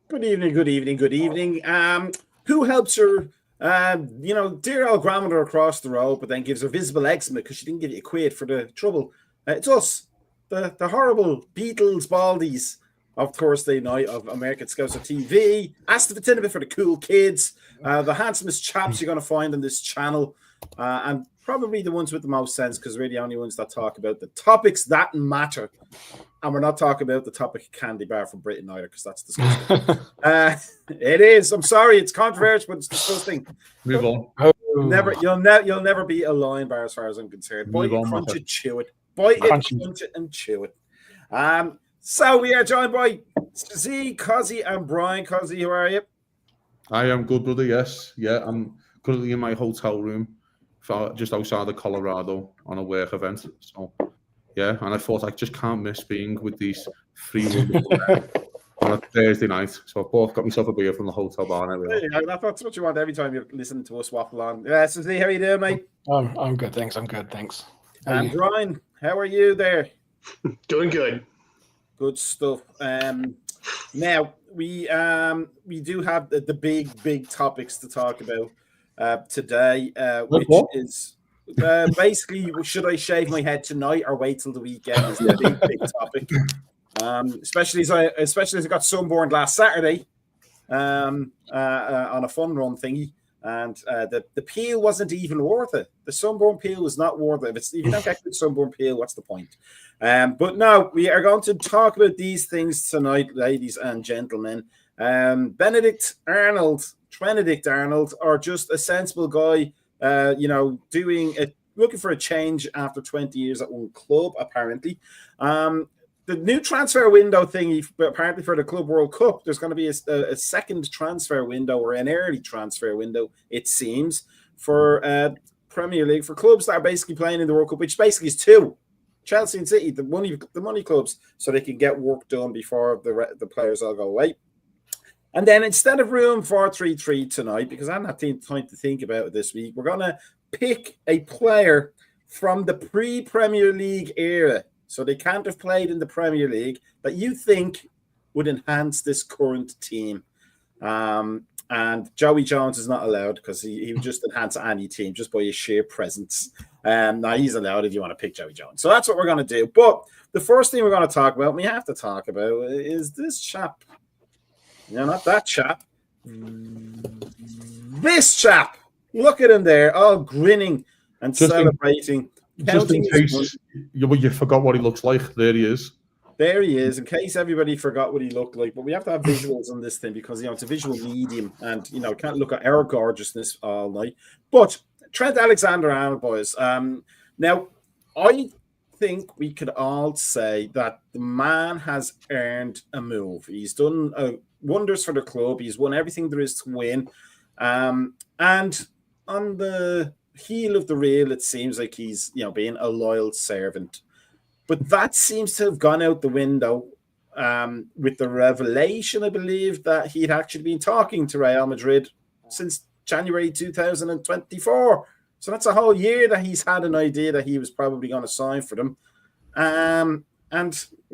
Good evening, good evening, good evening. Who helps her, dear old grandmother across the road, but then gives her visible eczema because she didn't give you a quid for the trouble? It's us, the horrible Beatles baldies of Thursday night of American Scouser TV. ASTV for the cool kids, the handsomest chaps you're going to find on this channel, and probably the ones with the most sense because we're the only ones that talk about the topics that matter. And we're not talking about the topic of candy bar from Britain either, because that's disgusting. It is. I'm sorry, it's controversial, but it's disgusting. Move on. You'll never be a lion bar as far as I'm concerned. Bite it, crunch it, chew it. Bite it, crunch it, and chew it. So we are joined by Z, Cozzy, and Brian. Cozzy, how are you? I am good, brother. Yes, yeah. I'm currently in my hotel room, just outside of Colorado, on a work event. So. Yeah, and I thought I just can't miss being with these three wonderful men on a Thursday night. So I both got myself a beer from the hotel bar. That's what you want every time you're listening to us waffle on. Yeah, so Z, how are you doing, mate? I'm good, thanks. And Brian, how are you there? Doing good. Good stuff. Now we do have the big topics to talk about today, which is. Basically, should I shave my head tonight or wait till the weekend? Is the big topic. Especially as I got sunburned last Saturday on a fun run thingy, and the peel wasn't even worth it. The sunburn peel was not worth it. If you don't get good sunburn peel, what's the point? But no, we are going to talk about these things tonight, ladies and gentlemen. Benedict Arnold, or just a sensible guy. Looking for a change after 20 years at one club, apparently. The new transfer window thing, apparently for the Club World Cup, there's going to be a second transfer window or an early transfer window, it seems, for Premier League, for clubs that are basically playing in the World Cup, which basically is two. Chelsea and City, the money clubs, so they can get work done before the players all go away. And then instead of room 4-3-3 tonight, because I haven't had time to think about it this week, we're going to pick a player from the pre-Premier League era, so they can't have played in the Premier League, that you think would enhance this current team. And Joey Jones is not allowed because he would just enhance any team just by his sheer presence. Now he's allowed if you want to pick Joey Jones. So that's what we're going to do. But the first thing we're going to talk about, we have to talk about, is this chap. No, not that chap. This chap. Look at him there, all grinning and just celebrating. Just in case you forgot what he looks like, there he is. There he is, in case everybody forgot what he looked like. But we have to have visuals on this thing because, it's a visual medium and, can't look at our gorgeousness all night. But Trent Alexander-Arnold, boys. Now, I think we could all say that the man has earned a move. He's done wonders for the club. He's won everything there is to win. And on the heel of the reel, it seems like he's, being a loyal servant. But that seems to have gone out the window with the revelation, I believe, that he'd actually been talking to Real Madrid since January 2024. So that's a whole year that he's had an idea that he was probably going to sign for them. And,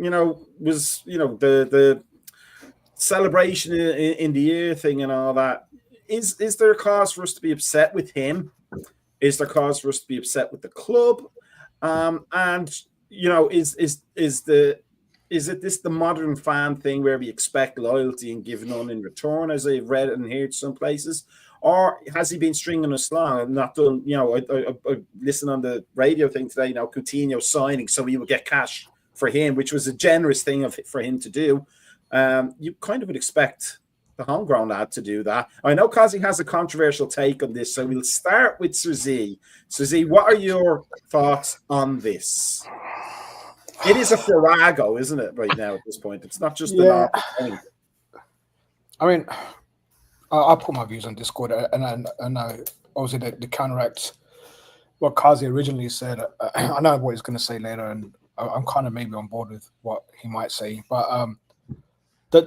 the celebration in the year thing and all that. Is there a cause for us to be upset with him? Is there cause for us to be upset with the club? Is it this the modern fan thing where we expect loyalty and give none in return, as I've read and heard some places? Or has he been stringing us along and not done, I listened on the radio thing today, Coutinho signing so we would get cash for him, which was a generous thing for him to do. You kind of would expect the homegrown lad to do that. I know Cozzy has a controversial take on this, so we'll start with Sir Z. Sir Z, what are your thoughts on this? It is a farrago, isn't it, right now at this point? It's not just an thing. I mean, I'll put my views on Discord, and obviously the counteract what Cozzy originally said. I know what he's going to say later, and I'm kind of maybe on board with what he might say, but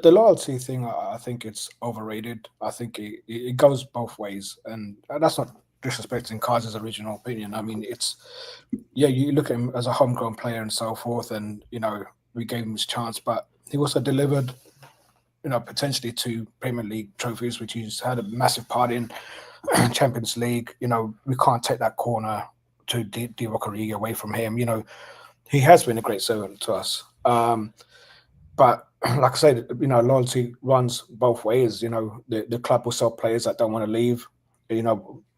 the loyalty thing, I think it's overrated. I think it goes both ways, and that's not disrespecting Cozzy's original opinion. I mean, you look at him as a homegrown player and so forth, and we gave him his chance, but he also delivered potentially 2 Premier League trophies, which he's had a massive part in. Champions League, we can't take that corner to Divock Origi away from him. He has been a great servant to us. But like I said, loyalty runs both ways. The club will sell players that don't want to leave.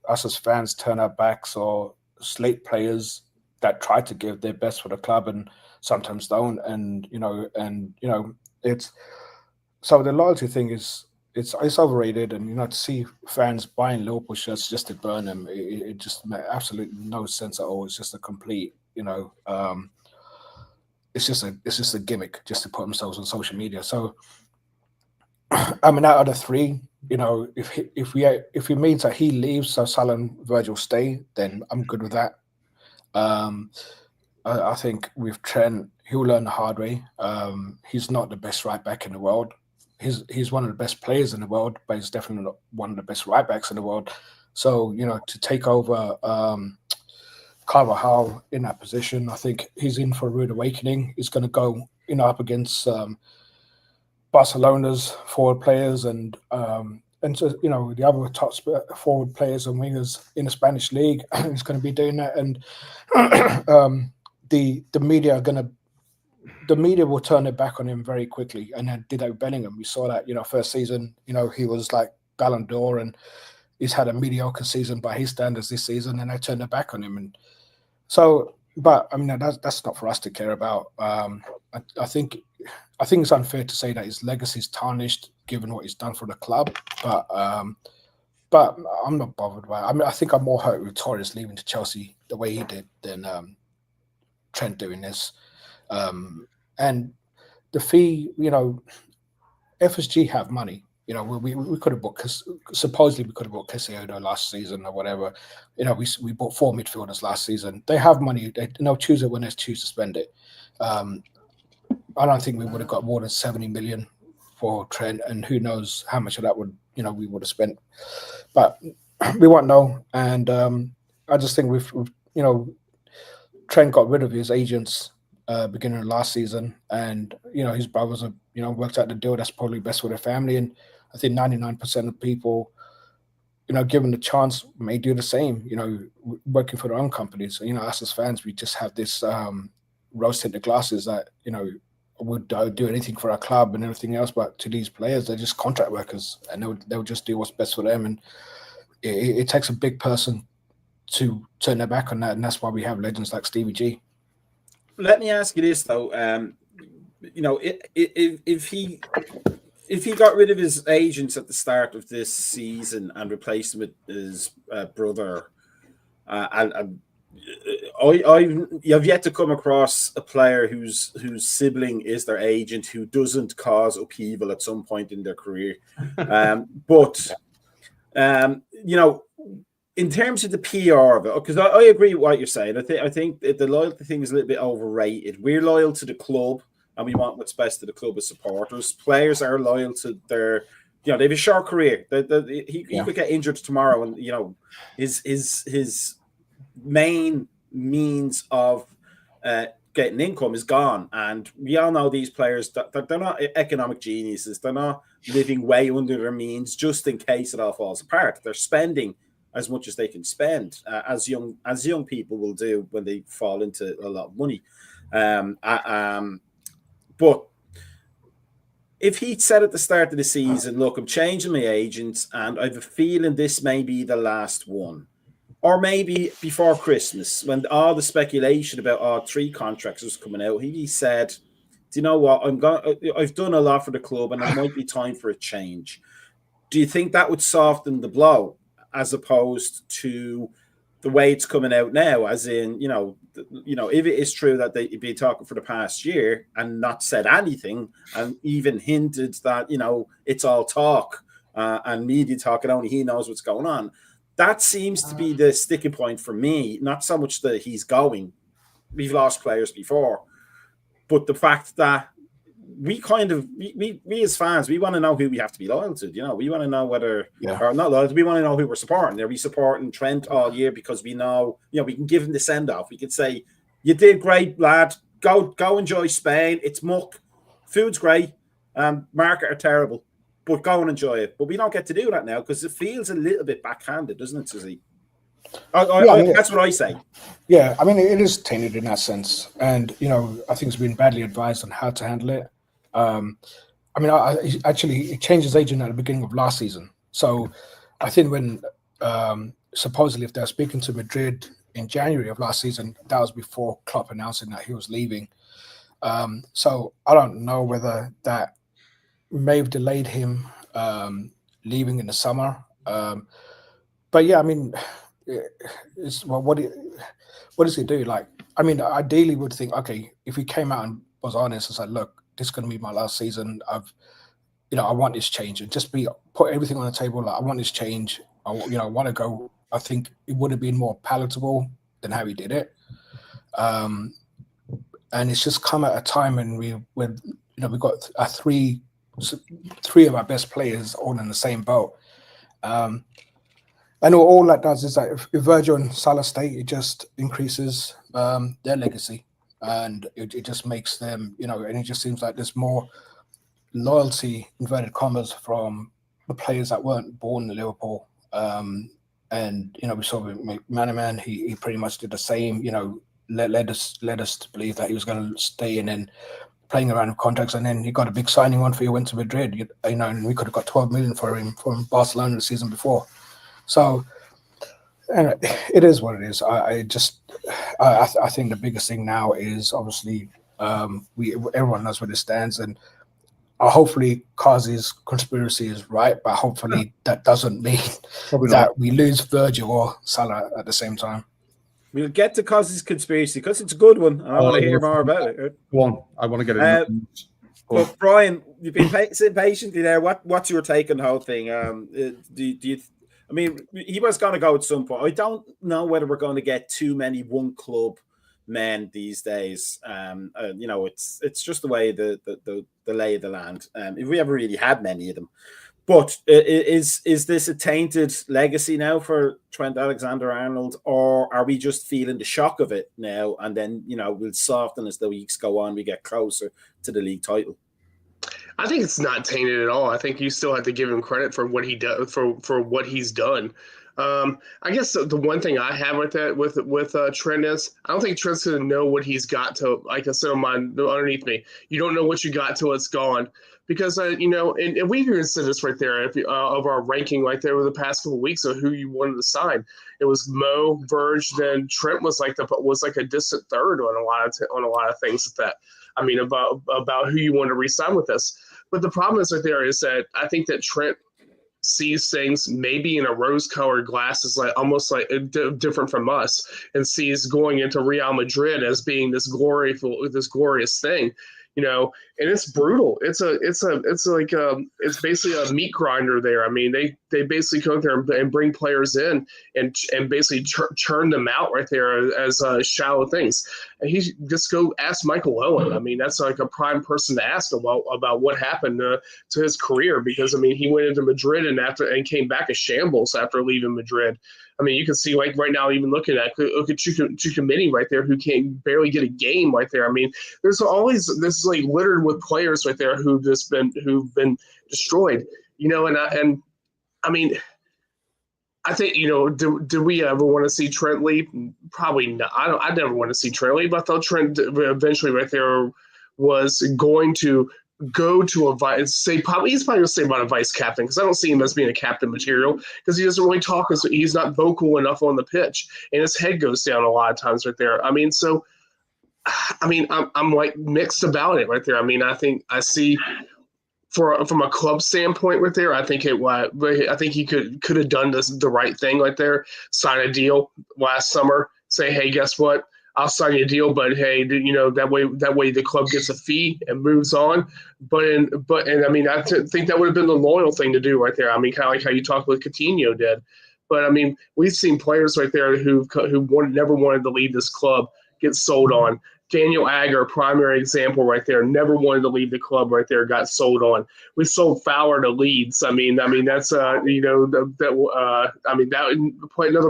Us as fans turn our backs or slate players that try to give their best for the club and sometimes don't. And it's so the loyalty thing is it's overrated. And to see fans buying Liverpool shirts just to burn them, it just makes absolutely no sense at all. It's just a complete, it's just a gimmick just to put themselves on social media. So, I mean, out of the 3, if it means that he leaves, so Salah and Virgil stay, then I'm good with that. I think with Trent, he'll learn the hard way. He's not the best right back in the world. He's one of the best players in the world, but he's definitely not one of the best right backs in the world. So, to take over Carvajal in that position, I think he's in for a rude awakening. He's going to go, up against Barcelona's forward players and so, the other top forward players and wingers in the Spanish league. He's going to be doing that, and the media will turn their back on him very quickly. And then did that with Bellingham. We saw that, first season, he was like Ballon d'Or, and he's had a mediocre season by his standards this season, and they turned their back on him. And so, but I mean, that's not for us to care about. I think it's unfair to say that his legacy is tarnished given what he's done for the club. But I'm not bothered by it. I mean, I think I'm more hurt with Torres leaving to Chelsea the way he did than Trent doing this. And the fee, FSG have money. We could have bought, because supposedly we could have bought Caicedo last season or whatever. We bought 4 midfielders last season. They have money. They'll choose it when they choose to spend it. I don't think we would have got more than 70 million for Trent, and who knows how much of that would we would have spent. But we won't know. And I just think we've Trent got rid of his agents beginning of last season, and his brothers have worked out the deal that's probably best for their family. And I think 99% of people, given the chance, may do the same. Working for their own companies. Us as fans, we just have this rose-tinted glasses that would do anything for our club and everything else. But to these players, they're just contract workers, and they'll just do what's best for them. And it takes a big person to turn their back on that, and that's why we have legends like Stevie G. Let me ask you this though, if he got rid of his agents at the start of this season and replaced them with his brother, I have yet to come across a player whose sibling is their agent who doesn't cause upheaval at some point in their career. But in terms of the PR of it, because I agree with what you're saying. I think the loyalty thing is a little bit overrated. We're loyal to the club, and we want what's best to the club as supporters. Players are loyal to their, they have a short career. He could get injured tomorrow, and his main means of getting income is gone. And we all know these players that they're not economic geniuses. They're not living way under their means just in case it all falls apart. They're spending as much as they can spend, as young people will do when they fall into a lot of money. But if he'd said at the start of the season, look, I'm changing my agents and I have a feeling this may be the last one, or maybe before Christmas, when all the speculation about 3 contracts was coming out, he said, do you know what, I've done a lot for the club and it might be time for a change. Do you think that would soften the blow, as opposed to the way it's coming out now? As in, if it is true that they've been talking for the past year and not said anything, and even hinted that, it's all talk and media talk and only he knows what's going on, that seems to be the sticking point for me. Not so much that he's going. We've lost players before, but the fact that we as fans, we want to know who we have to be loyal to. We want to know whether or not loyal. We want to know who we're supporting. Are we supporting Trent all year because we know, we can give him the send off. We could say, "You did great, lad. Go enjoy Spain. It's muck. Food's great. Market are terrible, but go and enjoy it. But we don't get to do that now because it feels a little bit backhanded, doesn't it, Susie? That's what I say. Yeah, I mean, it is tainted in that sense. And, I think it's been badly advised on how to handle it. I mean, he changed his agent at the beginning of last season. So I think when supposedly if they're speaking to Madrid in January of last season, that was before Klopp announcing that he was leaving. So I don't know whether that may have delayed him leaving in the summer. But yeah, I mean, what does he do? Like, I mean, ideally would think, okay, if he came out and was honest and said, look, this is going to be my last season. I want this change, and just put everything on the table. Like, I want this change. I want to go. I think it would have been more palatable than how he did it. And it's just come at a time when we've got three of our best players all in the same boat. And all that does is that if Virgil and Salah stay, it just increases their legacy, and it just makes them, and it just seems like there's more loyalty, inverted commas, from the players that weren't born in Liverpool. And we saw with Manaman, he pretty much did the same. Led us to believe that he was going to stay in and playing around with contracts, and then he got a big signing on for you, went to Madrid. And we could have got 12 million for him from Barcelona the season before. So, and it is what it is. I think the biggest thing now is obviously everyone knows where it stands, and hopefully Kazi's conspiracy is right, but hopefully that doesn't mean that we lose Virgil or Salah at the same time. We'll get to Kazi's conspiracy because it's a good one, and I want to hear more about it. Go on, I want to get it. But Brian, you've been sitting patiently there. What's your take on the whole thing? Do you? I mean, he was going to go at some point. I don't know whether we're going to get too many one club men these days. It's just the way the lay of the land. If we ever really had many of them, but is this a tainted legacy now for Trent Alexander-Arnold, or are we just feeling the shock of it now, and then we'll soften as the weeks go on, we get closer to the league title? I think it's not tainted at all. I think you still have to give him credit for what he does, for what he's done. I guess the one thing I have with that with Trent is I don't think Trent's gonna know what he's got to. Like I said on mine underneath me, you don't know what you got till it's gone. Because and we've even said this right there of our ranking right there over the past couple of weeks of who you wanted to sign. It was Mo, Verge, then Trent was like a distant third on a lot of things that. I mean, about who you want to re-sign with us. But the problem is right there is that I think that Trent sees things maybe in a rose-colored glasses, like almost like different from us, and sees going into Real Madrid as being this glorious thing. And it's brutal. It's basically a meat grinder there. I mean, they basically go there and bring players in and basically churn them out right there as shallow things. And he just go ask Michael Owen. I mean, that's like a prime person to ask about what happened to his career, because I mean, he went into Madrid and came back a shambles after leaving Madrid. I mean, you can see like right now, even look at Chouameni right there, who can't barely get a game right there. I mean, there's always this is like littered with players right there who've been destroyed. And I mean, I think do we ever want to see Trent leave? Probably not. I never want to see Trent leave. I thought Trent eventually right there was going to go to he's probably going to stay about a vice captain, because I don't see him as being a captain material, because he doesn't really talk, he's not vocal enough on the pitch, and his head goes down a lot of times right there. I mean, so I'm like mixed about it right there. I mean, I think I see from a club standpoint right there, I think he could have done the right thing right there, sign a deal last summer, say, hey, guess what? I'll sign you a deal, but hey, that way the club gets a fee and moves on. But I mean, I think that would have been the loyal thing to do right there. I mean, kind of like how you talked with Coutinho did. But I mean, we've seen players right there who never wanted to leave this club get sold on. Daniel Agger, primary example right there, never wanted to leave the club right there, got sold on. We sold Fowler to Leeds. I mean that's another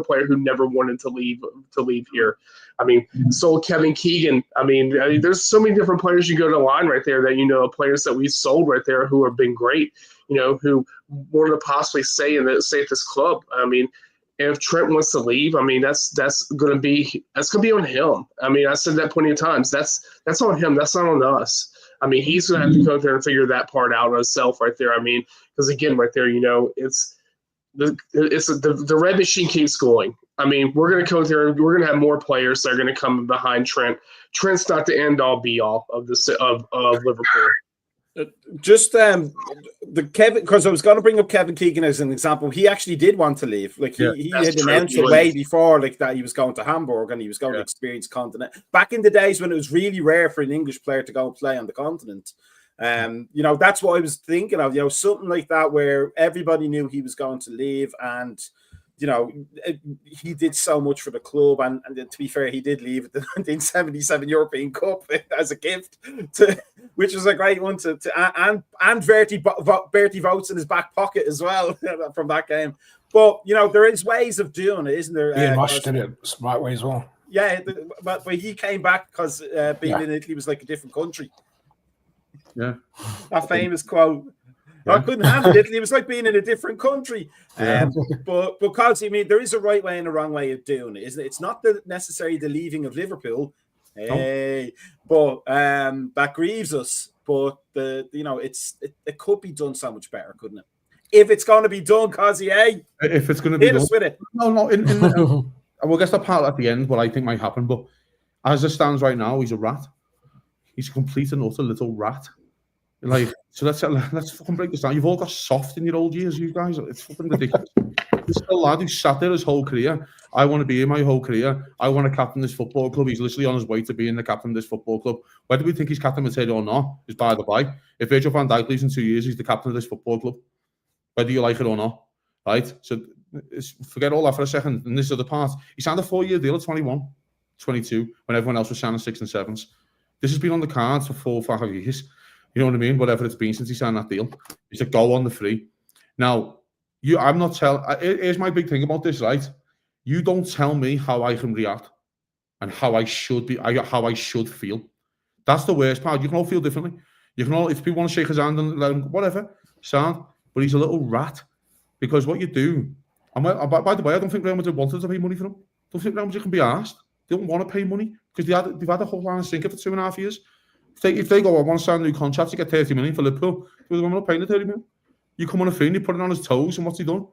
player who never wanted to leave here. I mean, sold Kevin Keegan. I mean, there's so many different players you go to line right there that, players that we sold right there who have been great, who wanted to possibly stay at this club. I mean, if Trent wants to leave, I mean, that's gonna be on him. I mean, I said that plenty of times. That's on him. That's not on us. I mean, he's gonna have to go there and figure that part out himself right there. I mean, because again, right there, it's the red machine keeps going. I mean, we're gonna go there. We're gonna have more players that are gonna come behind Trent. Trent's not the end all be all of Liverpool. Just the Kevin, because I was going to bring up Kevin Keegan as an example. He actually did want to leave. Like he had announced it way before, like that he was going to Hamburg and he was going to experience continent. Back in the days when it was really rare for an English player to go and play on the continent. That's what I was thinking of. Something like that where everybody knew he was going to leave, and he did so much for the club, and to be fair, he did leave at the 1977 European Cup as a gift, which was a great one and Bertie votes in his back pocket as well from that game. But there is ways of doing it, isn't there? Ian Rush did it smart way as well. Yeah, but he came back because being in Italy was like a different country. Yeah, that famous quote. I couldn't handle it. It was like being in a different country. But because, there is a right way and a wrong way of doing it, isn't it? It's not necessarily the leaving of Liverpool, but that grieves us. But it could be done so much better, couldn't it? If it's going to be done, Cosy, if it's going to be hit done, us with it. No. We'll get the part at the end, what I think might happen. But as it stands right now, he's a rat. He's a complete and utter little rat. So let's fucking break this down. You've all got soft in your old years, you guys. It's fucking ridiculous. This is a lad who sat there his whole career. I want to be in my whole career. I want to captain this football club. He's literally on his way to being the captain of this football club. Whether we think he's captain material or not is by the by. If Virgil van Dijk leaves in 2 years, he's the captain of this football club. Whether you like it or not, right? So forget all that for a second. And this is the part. He signed a 4-year deal at 21, 22, when everyone else was signing 6 and 7s. This has been on the cards for 4 or 5 years. You know what I mean? Whatever it's been since he signed that deal. He's a go on the free. Now, I'm not telling... Here's my big thing about this, right? You don't tell me how I can react and how I should be, how I should feel. That's the worst part. You can all feel differently. You can all... If people want to shake his hand and let him... Whatever. Sound. But he's a little rat. Because what you do... And by the way, I don't think Real Madrid wanted to pay money for him. I don't think Real Madrid can be asked. They don't want to pay money because they've had a whole line of sinker for 2.5 years. If they go, I want to sign a new contract to get 30 million for Liverpool, I'm not paying the 30 million. You come on a free and you put it on his toes, and what's he done?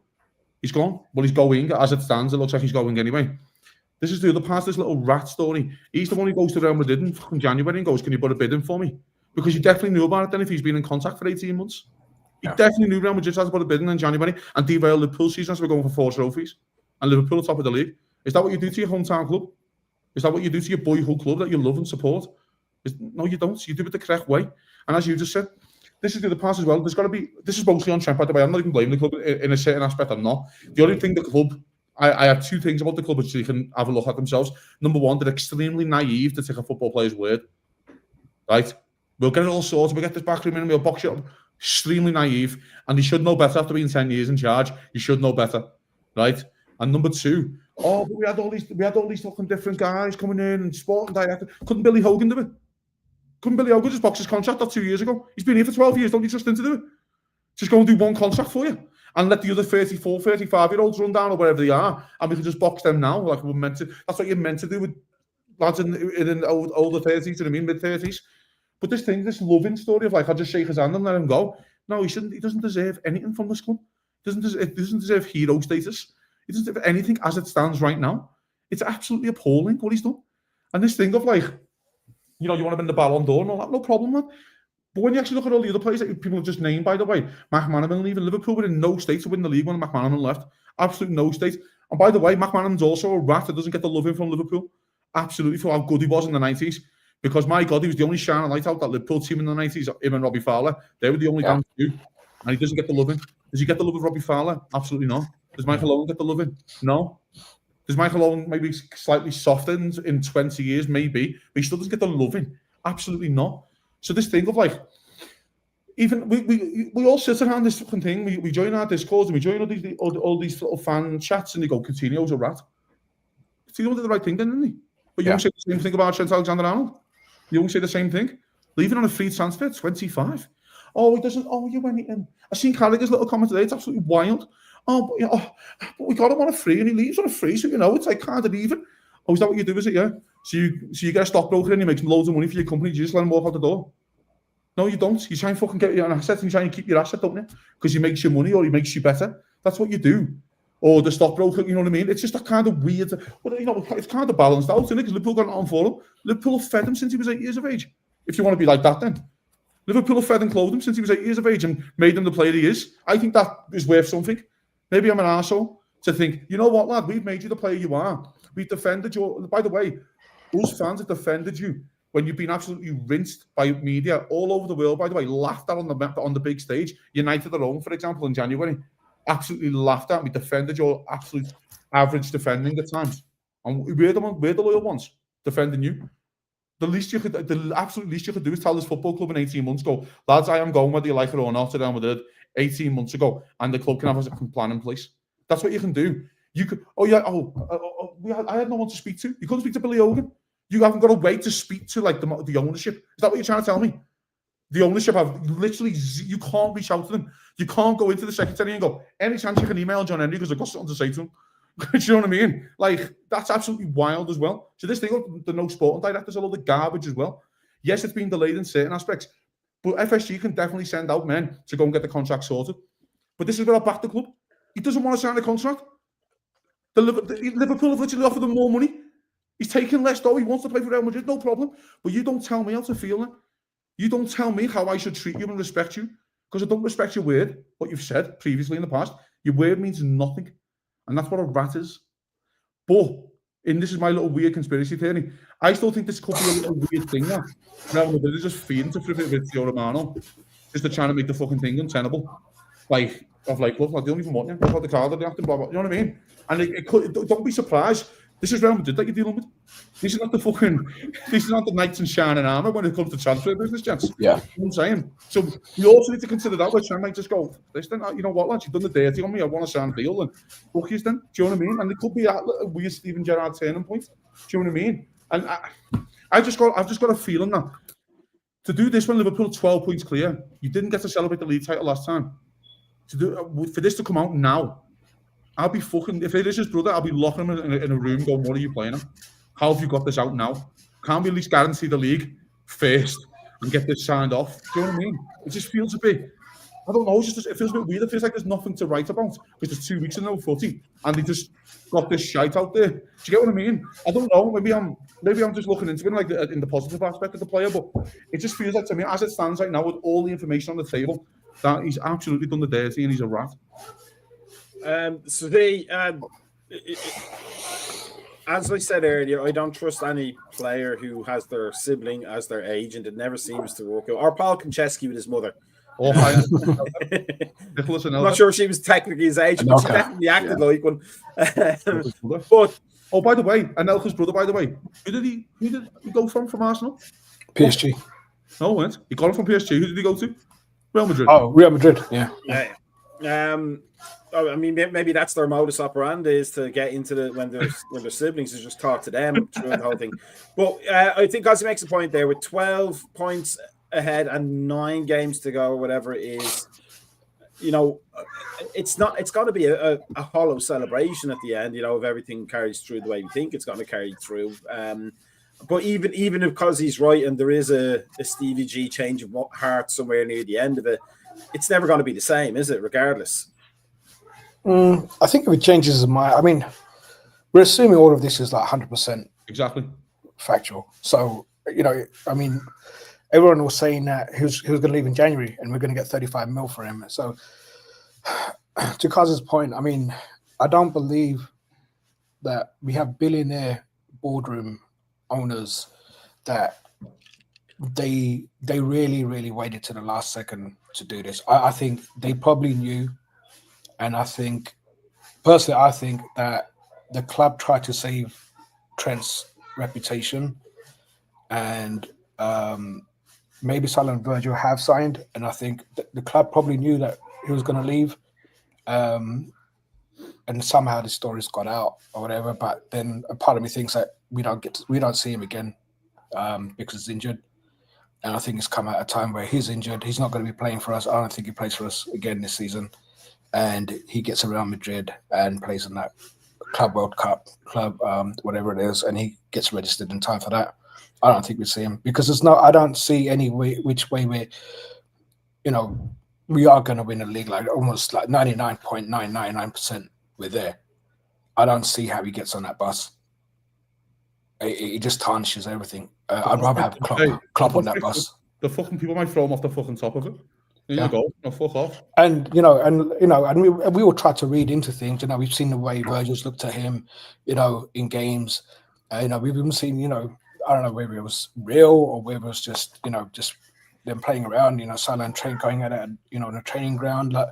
He's gone. Well, he's going. As it stands, it looks like he's going anyway. This is the other part of this little rat story. He's the one who goes to Real Madrid in January and goes, can you put a bid in for me? Because he definitely knew about it then if he's been in contact for 18 months. He definitely knew Real Madrid had to put a bid in January and derail Liverpool season as we're going for 4 trophies. And Liverpool top of the league. Is that what you do to your hometown club? Is that what you do to your boyhood club that you love and support? No, you don't. You do it the correct way. And as you just said, this is the other part as well. There's got to be... This is mostly on Trent, by the way. I'm not even blaming the club in a certain aspect. I'm not. The only thing the club... I have 2 things about the club which they can have a look at themselves. Number 1, they're extremely naive to take a football player's word. Right? We'll get it all sorted. We'll get this back room in and we'll box it up. Extremely naive. And they should know better after being 10 years in charge. You should know better. Right? And number 2... but we had all these fucking different guys coming in and sporting director. Couldn't Billy Hogan do it? Couldn't Billy Hogan just box his contract up 2 years ago? He's been here for 12 years. Don't you trust him to do it? Just go and do one contract for you and let the other 34, 35-year-olds run down or wherever they are, and we can just box them now like we're meant to. That's what you're meant to do with lads in older 30s, you know what I mean, mid-30s. But this loving story of like, I'll just shake his hand and let him go. No, he shouldn't. He doesn't deserve anything from this club. It doesn't deserve hero status. He doesn't deserve anything as it stands right now. It's absolutely appalling what he's done. And this thing of like, you want to win the Ballon d'Or and all that, no problem, man. But when you actually look at all the other players that people have just named, by the way, McManaman leaving Liverpool were in no state to win the league when McManaman left. Absolutely no state. And by the way, McManaman's also a rat that doesn't get the love in from Liverpool. Absolutely, for how good he was in the 90s. Because, my God, he was the only shining light out that Liverpool team in the 90s, him and Robbie Fowler. They were the only damn 2. And he doesn't get the love in. Does he get the love of Robbie Fowler? Absolutely not. Does Michael Owen get the love in? No. Does Michael Owen maybe slightly softened in 20 years? Maybe. But he still doesn't get the love in. Absolutely not. So this thing of like, even we all sit around this fucking thing. We join our Discords and we join all these little fan chats and they go, Coutinho's a rat. Coutinho did the right thing then, didn't he? But you won't say the same thing about Trent Alexander-Arnold. You won't say the same thing. Leaving on a free transfer, 25. Oh, he doesn't owe you anything. I seen Carragher's little comment today. It's absolutely wild. But we got him on a free, and he leaves on a free, so it's like kind of even. Oh, is that what you do? Is it? Yeah. So you get a stockbroker and you make loads of money for your company. You just let him walk out the door. No, you don't. You try and fucking get an asset and you try and keep your asset, don't you? Because he makes you money or he makes you better. That's what you do. Or the stockbroker, you know what I mean? It's just a kind of weird. Well, it's kind of balanced out, isn't it? Because Liverpool got it on for him. Liverpool have fed him since he was 8 years of age. If you want to be like that, then Liverpool have fed and clothed him since he was 8 years of age and made him the player he is. I think that is worth something. Maybe I'm an arsehole to think, you know what, lad, we've made you the player you are. We've defended you. By the way, those fans have defended you when you've been absolutely rinsed by media all over the world, by the way, laughed at on the big stage. United their own, for example, in January, absolutely laughed at. We defended your absolute average defending at times. And we're the loyal ones defending you. The absolute least you could do is tell this football club in 18 months ago, lads, I am going whether you like it or not to Real Madrid 18 months ago, and the club can have a plan in place. That's what you can do. You could, I had no one to speak to. You couldn't speak to Billy Hogan. You haven't got a way to speak to like the ownership. Is that what you're trying to tell me? The ownership have literally, you can't reach out to them. You can't go into the secretary and go, any chance you can email John Henry because I've got something to say to him. Do you know what I mean? Like, that's absolutely wild as well. So this thing of the no sporting directors, a lot of garbage as well. Yes, it's been delayed in certain aspects, but FSG can definitely send out men to go and get the contract sorted. But this is where I back the club. He doesn't want to sign the contract. Liverpool have literally offered him more money. He's taking less though. He wants to play for Real Madrid, no problem. But you don't tell me how to feel it. You don't tell me how I should treat you and respect you. Because I don't respect your word, what you've said previously in the past. Your word means nothing. And that's what a rat is. But, and this is my little weird conspiracy theory, I still think this could be a little weird thing now. Real Madrid is just feeding to Fabrizio Romano. Just to try to make the fucking thing untenable. Like, look, I don't even want you. I've got the card, I have to blah, blah. You know what I mean? And don't be surprised. This is Real Madrid that you're dealing with. This is not the knights in shining armour when it comes to transfer business, gents. Yeah. You know what I'm saying? So you also need to consider that, which I might just go, listen, you know what, lads, you've done the dirty on me, I want to sign a deal, and book you then. Do you know what I mean? And it could be a weird Steven Gerrard turning point. Do you know what I mean? And I've just got a feeling that to do this when Liverpool 12 points clear, you didn't get to celebrate the league title last time. For this to come out now, I'll be fucking, if it is his brother, I'll be locking him in a room going, what are you playing at? How have you got this out now? Can't we at least guarantee the league first and get this signed off? Do you know what I mean? It just feels a bit, I don't know, it feels a bit weird. It feels like there's nothing to write about because there's 2 weeks and no footy and they just got this shite out there. Do you get what I mean? I don't know, maybe I'm just looking into it like in the positive aspect of the player, but it just feels like to me, as it stands right now with all the information on the table, that he's absolutely done the dirty and he's a rat. So they, as I said earlier, I don't trust any player who has their sibling as their agent. It never seems to work out. Or Paul Konchesky with his mother. Oh, Nicholas and I'm not sure she was technically his agent, but she definitely acted like one. But by the way, Anelka's brother, by the way, who did he go from Arsenal? PSG. No, he went. He got him from PSG. Who did he go to? Real Madrid. Oh, Real Madrid. Yeah. I mean, maybe that's their modus operandi is to get into when they're siblings, to just talk to them through the whole thing. But I think Ozzy makes a point there with 12 points ahead and 9 games to go, or whatever it is. You know, it's got to be a hollow celebration at the end. You know, if everything carries through the way we think it's going to carry through. But even if Cozzy's right and there is a Stevie G change of heart somewhere near the end of it, it's never going to be the same, is it? Regardless. I think if it changes his mind, I mean, we're assuming all of this is like 100% exactly factual. So, you know, I mean, everyone was saying that he was going to leave in January and we're going to get 35 mil for him. So, to Kaz's point, I mean, I don't believe that we have billionaire boardroom owners that they really, really waited to the last second to do this. I think they probably knew. And I think that the club tried to save Trent's reputation, and maybe Salah and Virgil have signed, and I think the club probably knew that he was going to leave. and somehow the story's got out or whatever. But then a part of me thinks that we don't see him again because he's injured. And I think it's come at a time where he's injured. He's not going to be playing for us. I don't think he plays for us again this season. And he gets around Madrid and plays in that Club World Cup, whatever it is, and he gets registered in time for that. I don't think we see him because I don't see any way, which way we are going to win a league, like almost like 99.999% we're there. I don't see how he gets on that bus. It just tarnishes everything. I'd rather have Klopp on that bus. The fucking people might throw him off the fucking top of it. There you go. No, fuck off. And we all try to read into things. We've seen the way Virgil's looked at him, in games. We've even seen, I don't know whether it was real or whether it was just them playing around. Salah and Trent going at it, on a training ground. Like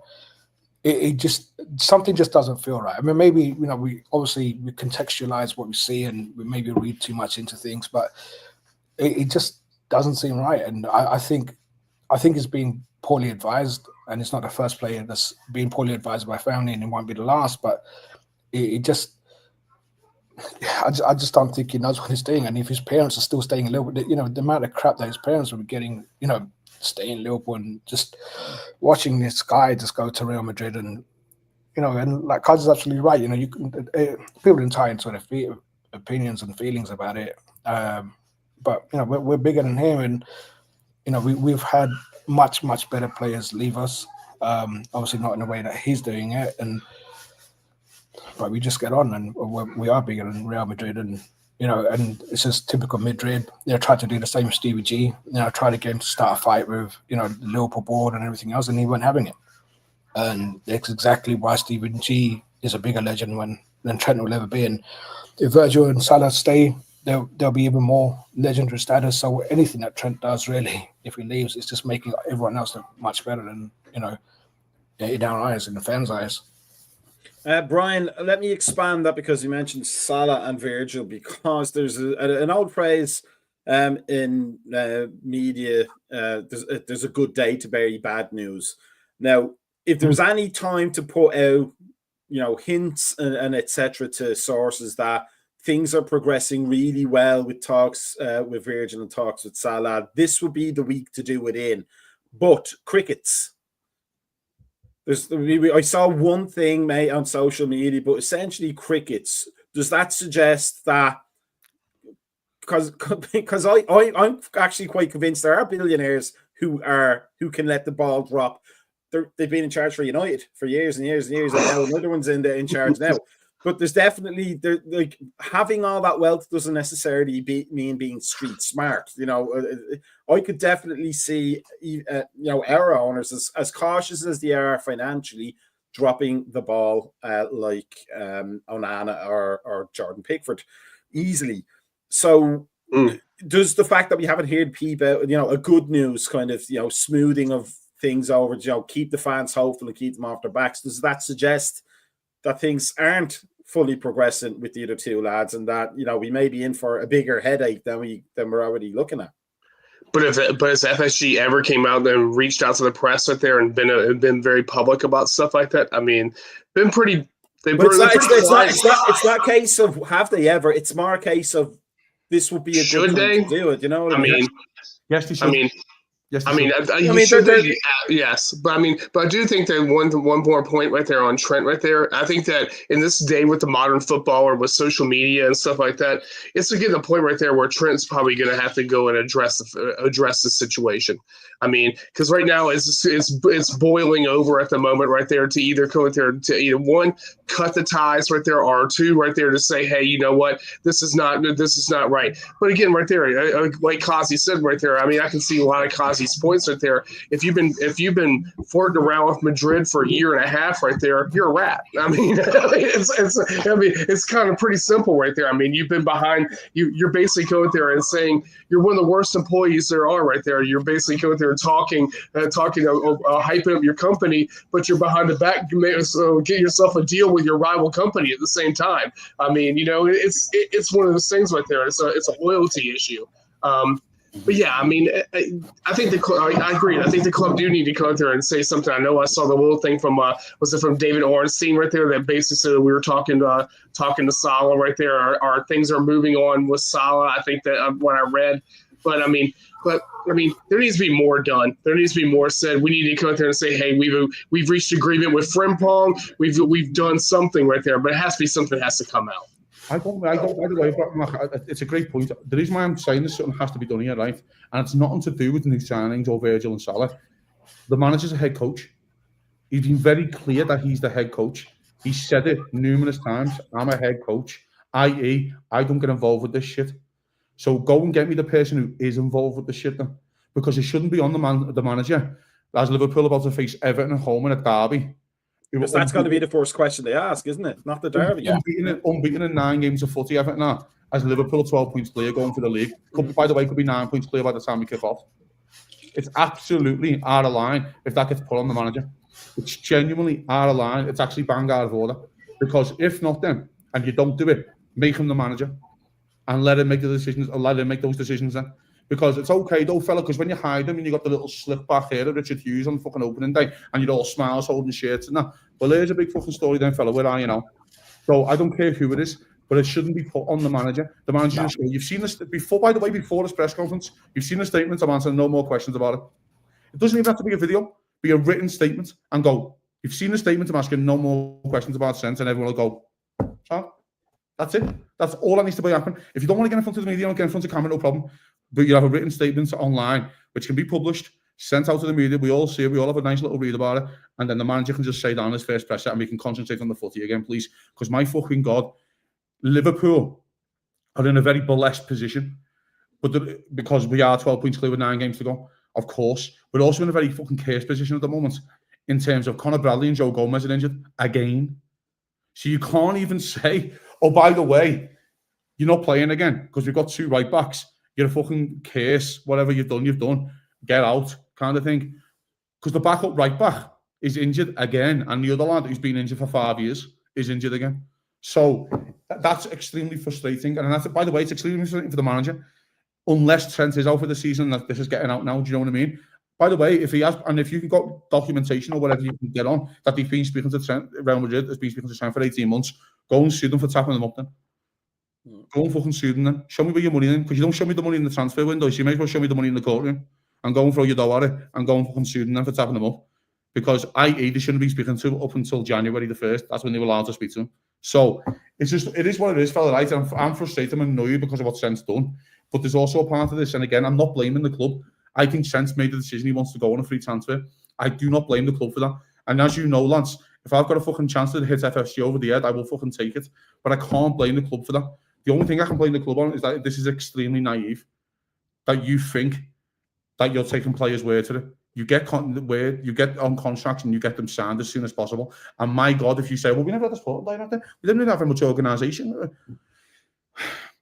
it just something just doesn't feel right. I mean, maybe we contextualize what we see and we maybe read too much into things, but it just doesn't seem right. And I think it's being poorly advised, and it's not the first player that's being poorly advised by family, and it won't be the last. But I just don't think he knows what he's doing. And if his parents are still staying in Liverpool, the amount of crap that his parents will be getting, staying in Liverpool and just watching this guy just go to Real Madrid, and and like Kaz is absolutely right. You can people entitled to their opinions and feelings about it, but we're bigger than him, and we've had much better players leave us. Obviously not in the way that he's doing it, but we just get on, and we are bigger than Real Madrid, and and it's just typical Madrid. Tried to do the same with Stevie G. Tried to get him to start a fight with the Liverpool board and everything else, and he wasn't having it. And that's exactly why Stevie G is a bigger legend than Trent will ever be. And if Virgil and Salah stay, there'll be even more legendary status. So anything that Trent does, really, if he leaves, it's just making everyone else look much better than in our eyes, in the fans' eyes. Brian, let me expand that because you mentioned Salah and Virgil, because there's an old phrase in media, there's a good day to bury bad news. Now, if there's any time to put out, hints and etc. to sources that things are progressing really well with talks with Virgil and talks with Salah, this would be the week to do it in. But crickets. I saw one thing, mate, on social media, but essentially crickets. Does that suggest that? Because I'm actually quite convinced there are billionaires who can let the ball drop. They've been in charge for United for years and years and years, and now another one's in charge now. But there's definitely like having all that wealth doesn't necessarily mean being street smart. I could definitely see our owners as cautious as they are financially, dropping the ball like Onana or Jordan Pickford easily. So does the fact that we haven't heard people, a good news kind of smoothing of things over, keep the fans hopeful and keep them off their backs, does that suggest that things aren't fully progressing with the other two lads, and that we may be in for a bigger headache than we're already looking at? But has FSG ever came out and reached out to the press right there and been very public about stuff like that? I mean, been pretty. It's not a case of have they ever. It's more a case of this would be a good time to do it. I mean, yes, they should. Yes, but I do think that one more point right there on Trent right there. I think that in this day with the modern football or with social media and stuff like that, it's to get to the point right there where Trent's probably going to have to go and address the situation. I mean, because right now it's boiling over at the moment right there to either go there to either one, cut the ties right there, or two right there to say, hey, you know what, this is not right. But again, right there, like Kazi said right there, I mean, I can see a lot of Kazi's points right there. If you've been flirting around with Madrid for a year and a half right there, you're a rat. I mean, it's kind of pretty simple right there. I mean, you've been behind. You're basically going there and saying you're one of the worst employees there are right there. You're basically going there talking, hyping up your company, but you're behind the back. So get yourself a deal with your rival company at the same time. I mean, it's one of those things right there. It's a loyalty issue. But yeah, I mean, I think I agree. I think the club do need to come there and say something. I know I saw the little thing from was it from David Ornstein right there that basically said we were talking to Salah right there. Our things are moving on with Salah. I think that what I read, but I mean, there needs to be more done. There needs to be more said. We need to come out there and say, hey, we've reached agreement with Frimpong. We've done something right there, but it has to be something that has to come out. I don't, by the way, it's a great point. The reason why I'm saying this, something has to be done here, right? And it's nothing to do with new signings or Virgil and Salah. The manager's a head coach. He's been very clear that he's the head coach. He said it numerous times. I'm a head coach, i.e., I don't get involved with this shit. So go and get me the person who is involved with the shit then. Because it shouldn't be on the manager. As Liverpool about to face Everton at home in a derby. Because that's going to be the first question they ask, isn't it? Not the derby. Unbeaten in 9 games of footy, Everton are. As Liverpool 12 points clear going for the league. By the way, could be 9 points clear by the time we kick off. It's absolutely out of line if that gets put on the manager. It's genuinely out of line. It's actually bang out of order. Because if not then, and you don't do it, make him the manager. And let him make the decisions, or let him make those decisions then. Because it's okay though, fella, because when you hide them and you got the little slip back here of Richard Hughes on fucking opening day and you're all smiles holding shirts and that. Well, there's a big fucking story then, fella. Where are you now? So I don't care who it is, but it shouldn't be put on the manager. The manager, no. You've seen this before, by the way, before this press conference, you've seen the statement. I'm answering no more questions about it. It doesn't even have to be a video, be a written statement and go, you've seen the statement, I'm asking no more questions about sense, and everyone will go, oh, that's it. That's all that needs to be happen. If you don't want to get in front of the media, don't get in front of camera, no problem. But you have a written statement online, which can be published, sent out to the media. We all see it. We all have a nice little read about it. And then the manager can just say down his first presser and we can concentrate on the footy again, please. Because my fucking God, Liverpool are in a very blessed position. But because we are 12 points clear with 9 games to go, of course. We're also in a very fucking cursed position at the moment in terms of Conor Bradley and Joe Gomez are injured again. So you can't even say, oh, by the way, you're not playing again because we've got 2 right backs. You're a fucking curse. Whatever you've done. Get out, kind of thing. Because the backup right back is injured again, and the other lad who's been injured for 5 years is injured again. So that's extremely frustrating. And that's, by the way, it's extremely frustrating for the manager. Unless Trent is out for the season, that this is getting out now. Do you know what I mean? By the way, if he has, and if you can got documentation or whatever you can get on that he's been speaking to Trent, Real Madrid has been speaking to Trent for 18 months, go and sue them for tapping them up then. Go and fucking sue them then. Show me where your money in, because you don't show me the money in the transfer window, so you may as well show me the money in the courtroom and go and throw your dough at it and go and fucking sue them then for tapping them up. Because they shouldn't be speaking to up until January the 1st. That's when they were allowed to speak to them. So it's just, it is what it is, fella, right? I'm frustrated and annoyed because of what Trent's done. But there's also a part of this, and again, I'm not blaming the club. I think Trent's made the decision he wants to go on a free transfer. I do not blame the club for that. And as you know, lads, if I've got a fucking chance to hit FFC over the head, I will fucking take it. But I can't blame the club for that. The only thing I can blame the club on is that this is extremely naive. That you think that you're taking players' word to it. You get on contracts and you get them signed as soon as possible. And my God, if you say, well, we never had a sport line out there. We didn't really have very much organisation.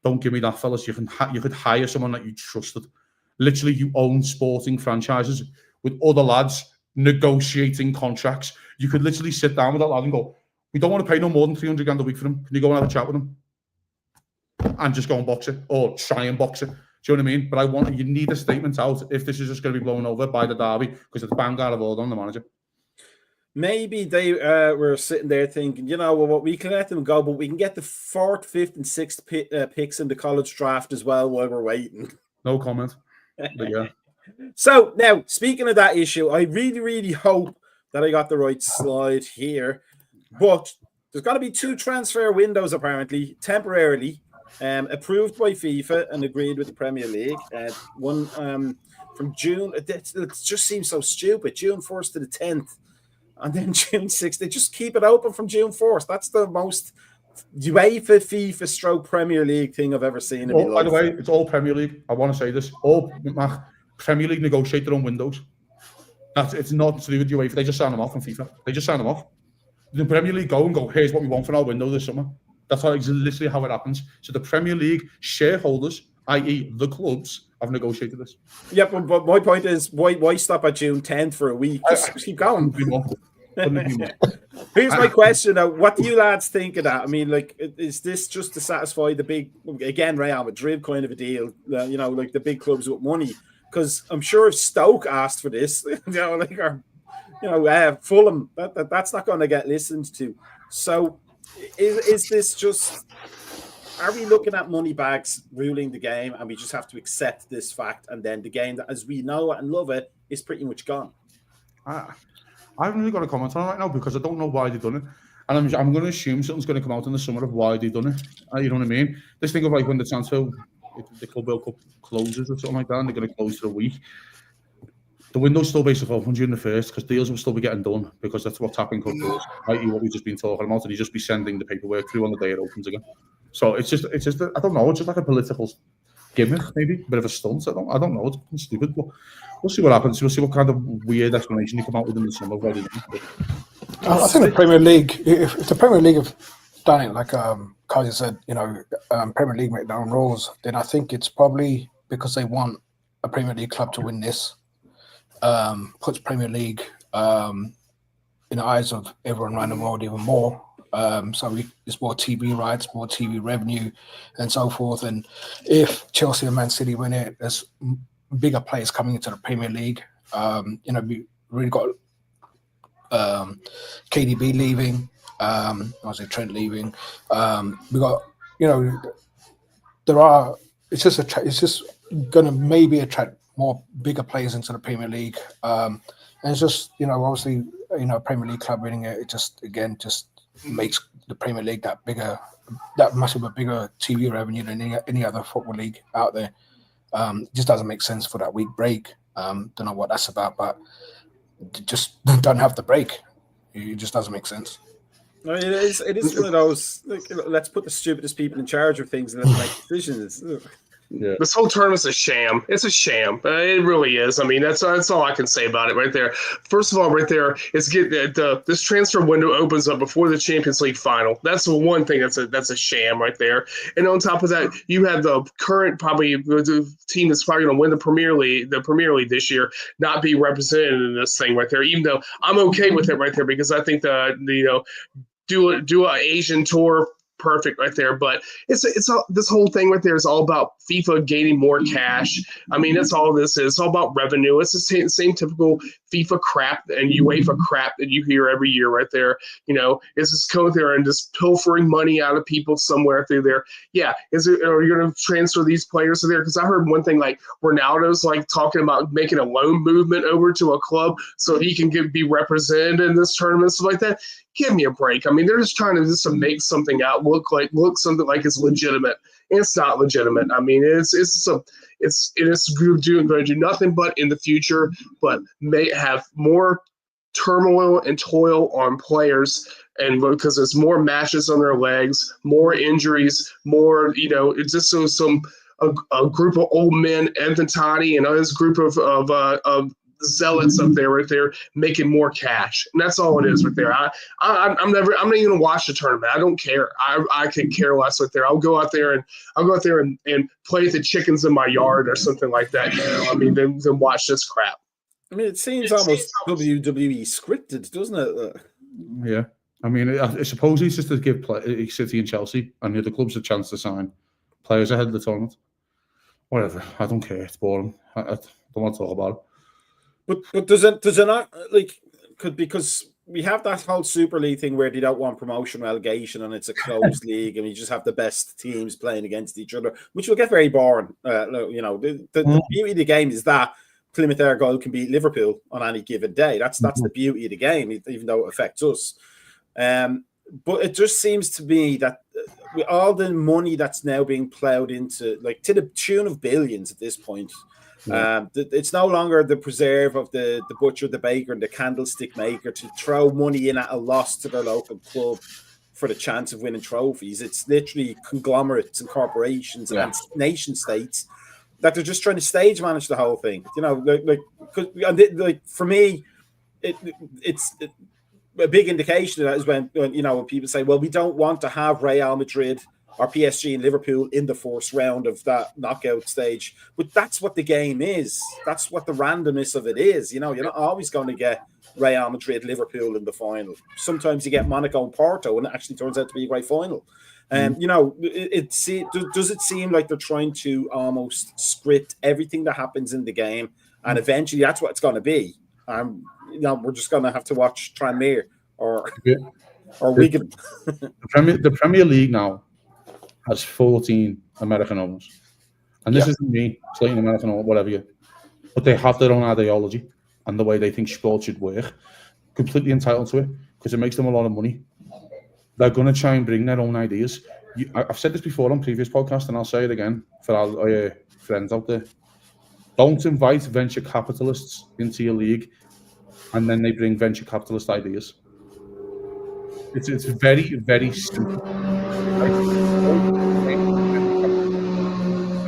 Don't give me that, fellas. You could hire someone that you trusted. Literally, you own sporting franchises with other lads negotiating contracts. You could literally sit down with that lad and go, we don't want to pay no more than 300 grand a week for him. Can you go and have a chat with him? And just go and box it, or try and box it. Do you know what I mean? But you need a statement out if this is just going to be blown over by the derby, because it's bang out of order on the manager. Maybe they were sitting there thinking, you know, well, we can let them go, but we can get the 4th, 5th, and 6th picks in the college draft as well while we're waiting. No comment. But yeah. So now, speaking of that issue, I really, really hope that I got the right slide here. But there's got to be 2 transfer windows, apparently, temporarily, approved by FIFA and agreed with the Premier League. One from June, it just seems so stupid, June 1st to the 10th. And then June 6th, they just keep it open from June 4th. That's the most UEFA, FIFA stroke Premier League thing I've ever seen in my life. By the way, it's all Premier League. I want to say this. All Premier League negotiate their own windows. It's not to do with UEFA. They just sign them off on FIFA. They just sign them off. The Premier League go, here's what we want for our window this summer. That's literally how it happens. So the Premier League shareholders, i.e. the clubs, have negotiated this. Yeah, but my point is, why stop at June 10th for a week? Just keep going. Here's my question now. What do you lads think of that? I mean, like, is this just to satisfy the big, again, Real Madrid kind of a deal, like the big clubs with money? Because I'm sure if Stoke asked for this, Fulham, that's not going to get listened to. So is this just, are we looking at money bags ruling the game and we just have to accept this fact, and then the game that as we know it and love it is pretty much gone? I haven't really got a comment on it right now because I don't know why they've done it. And I'm going to assume something's going to come out in the summer of why they've done it. You know what I mean? This thing of like when the transfer, the Club World Cup closes or something like that, and they're going to close for a week. The window's still basically open during the first because deals will still be getting done because that's what tapping cup does. Right? What we've just been talking about, and you just be sending the paperwork through on the day it opens again. So it's just I don't know. It's just like a political gimmick, maybe a bit of a stunt. I don't know. It's stupid, but we'll see what happens. We'll see what kind of weird explanation they come out with in the summer. I think the Premier League, if the Premier League have done it like Kazi said, Premier League make their own rules, then I think it's probably because they want a Premier League club to win this. Puts Premier League in the eyes of everyone around the world even more. So it's more TV rights, more TV revenue, and so forth. And if Chelsea and Man City win it, there's bigger players coming into the Premier League. We really got KDB leaving. Trent leaving. We got, there are. It's just going to maybe attract more bigger players into the Premier League. And it's just, obviously, Premier League club winning it. It just makes the Premier League that much of a bigger TV revenue than any other football league out there. It just doesn't make sense for that week break. Don't know what that's about, but just don't have the break. It just doesn't make sense. I mean, it is one of those, like, let's put the stupidest people in charge of things and let's make decisions. Yeah. This whole tournament's a sham. It's a sham. It really is. I mean, that's all I can say about it right there. First of all, right there, is this transfer window opens up before the Champions League final. That's the one thing that's a sham right there. And on top of that, you have the current probably the team that's probably going to win the Premier League this year not be represented in this thing right there. Even though I'm okay with it right there because I think do an Asian tour. Perfect right there, but it's all, this whole thing right there is all about FIFA gaining more cash. I mean, that's all this is. It's all about revenue. It's the same typical FIFA crap and UEFA crap that you hear every year right there. It's just going there and just pilfering money out of people somewhere through there. Yeah, are you going to transfer these players to there? Because I heard one thing like Ronaldo's like talking about making a loan movement over to a club so he can be represented in this tournament, stuff like that. Give me a break. I mean, they're just trying to make something out look something like it's legitimate. And it's not legitimate. I mean, it is going to do nothing but in the future, but may have more turmoil and toil on players, and because there's more matches on their legs, more injuries, more it's just a group of old men, Anthony and this group of zealots up there right there making more cash, and that's all it is right there. I'm not even gonna watch the tournament. I don't care. I can care less right there. I'll go out there and play with the chickens in my yard or something like that. I mean, then watch this crap. I mean, it seems almost WWE scripted, doesn't it? Yeah. I mean, I suppose it's just to give City and Chelsea and the other clubs a chance to sign players ahead of the tournament. Whatever. I don't care. It's boring. I don't want to talk about it. But does it not, like, because we have that whole Super League thing where they don't want promotion relegation and it's a closed league and you just have the best teams playing against each other, which will get very boring. The beauty of the game is that Plymouth Argyle can beat Liverpool on any given day. That's the beauty of the game, even though it affects us. But it just seems to me that with all the money that's now being plowed into, like, to the tune of billions at this point, it's no longer the preserve of the butcher, the baker, and the candlestick maker to throw money in at a loss to their local club for the chance of winning trophies. It's literally conglomerates and corporations and nation states that they're just trying to stage manage the whole thing. For me, it's a big indication of that is when people say, well, we don't want to have Real Madrid or PSG and Liverpool in the first round of that knockout stage. But that's what the game is. That's what the randomness of it is. You're not always going to get Real Madrid, Liverpool in the final. Sometimes you get Monaco and Porto, and it actually turns out to be a great final. And does it seem like they're trying to almost script everything that happens in the game, and eventually that's what it's going to be? We're just going to have to watch Tranmere or Wigan. The Premier League now has 14 American owners, and this isn't me slating American or whatever but they have their own ideology and the way they think sport should work. Completely entitled to it because it makes them a lot of money. They're going to try and bring their own ideas. I've said this before on previous podcasts, and I'll say it again for our friends out there. Don't invite venture capitalists into your league, and then they bring venture capitalist ideas. It's very, very simple. You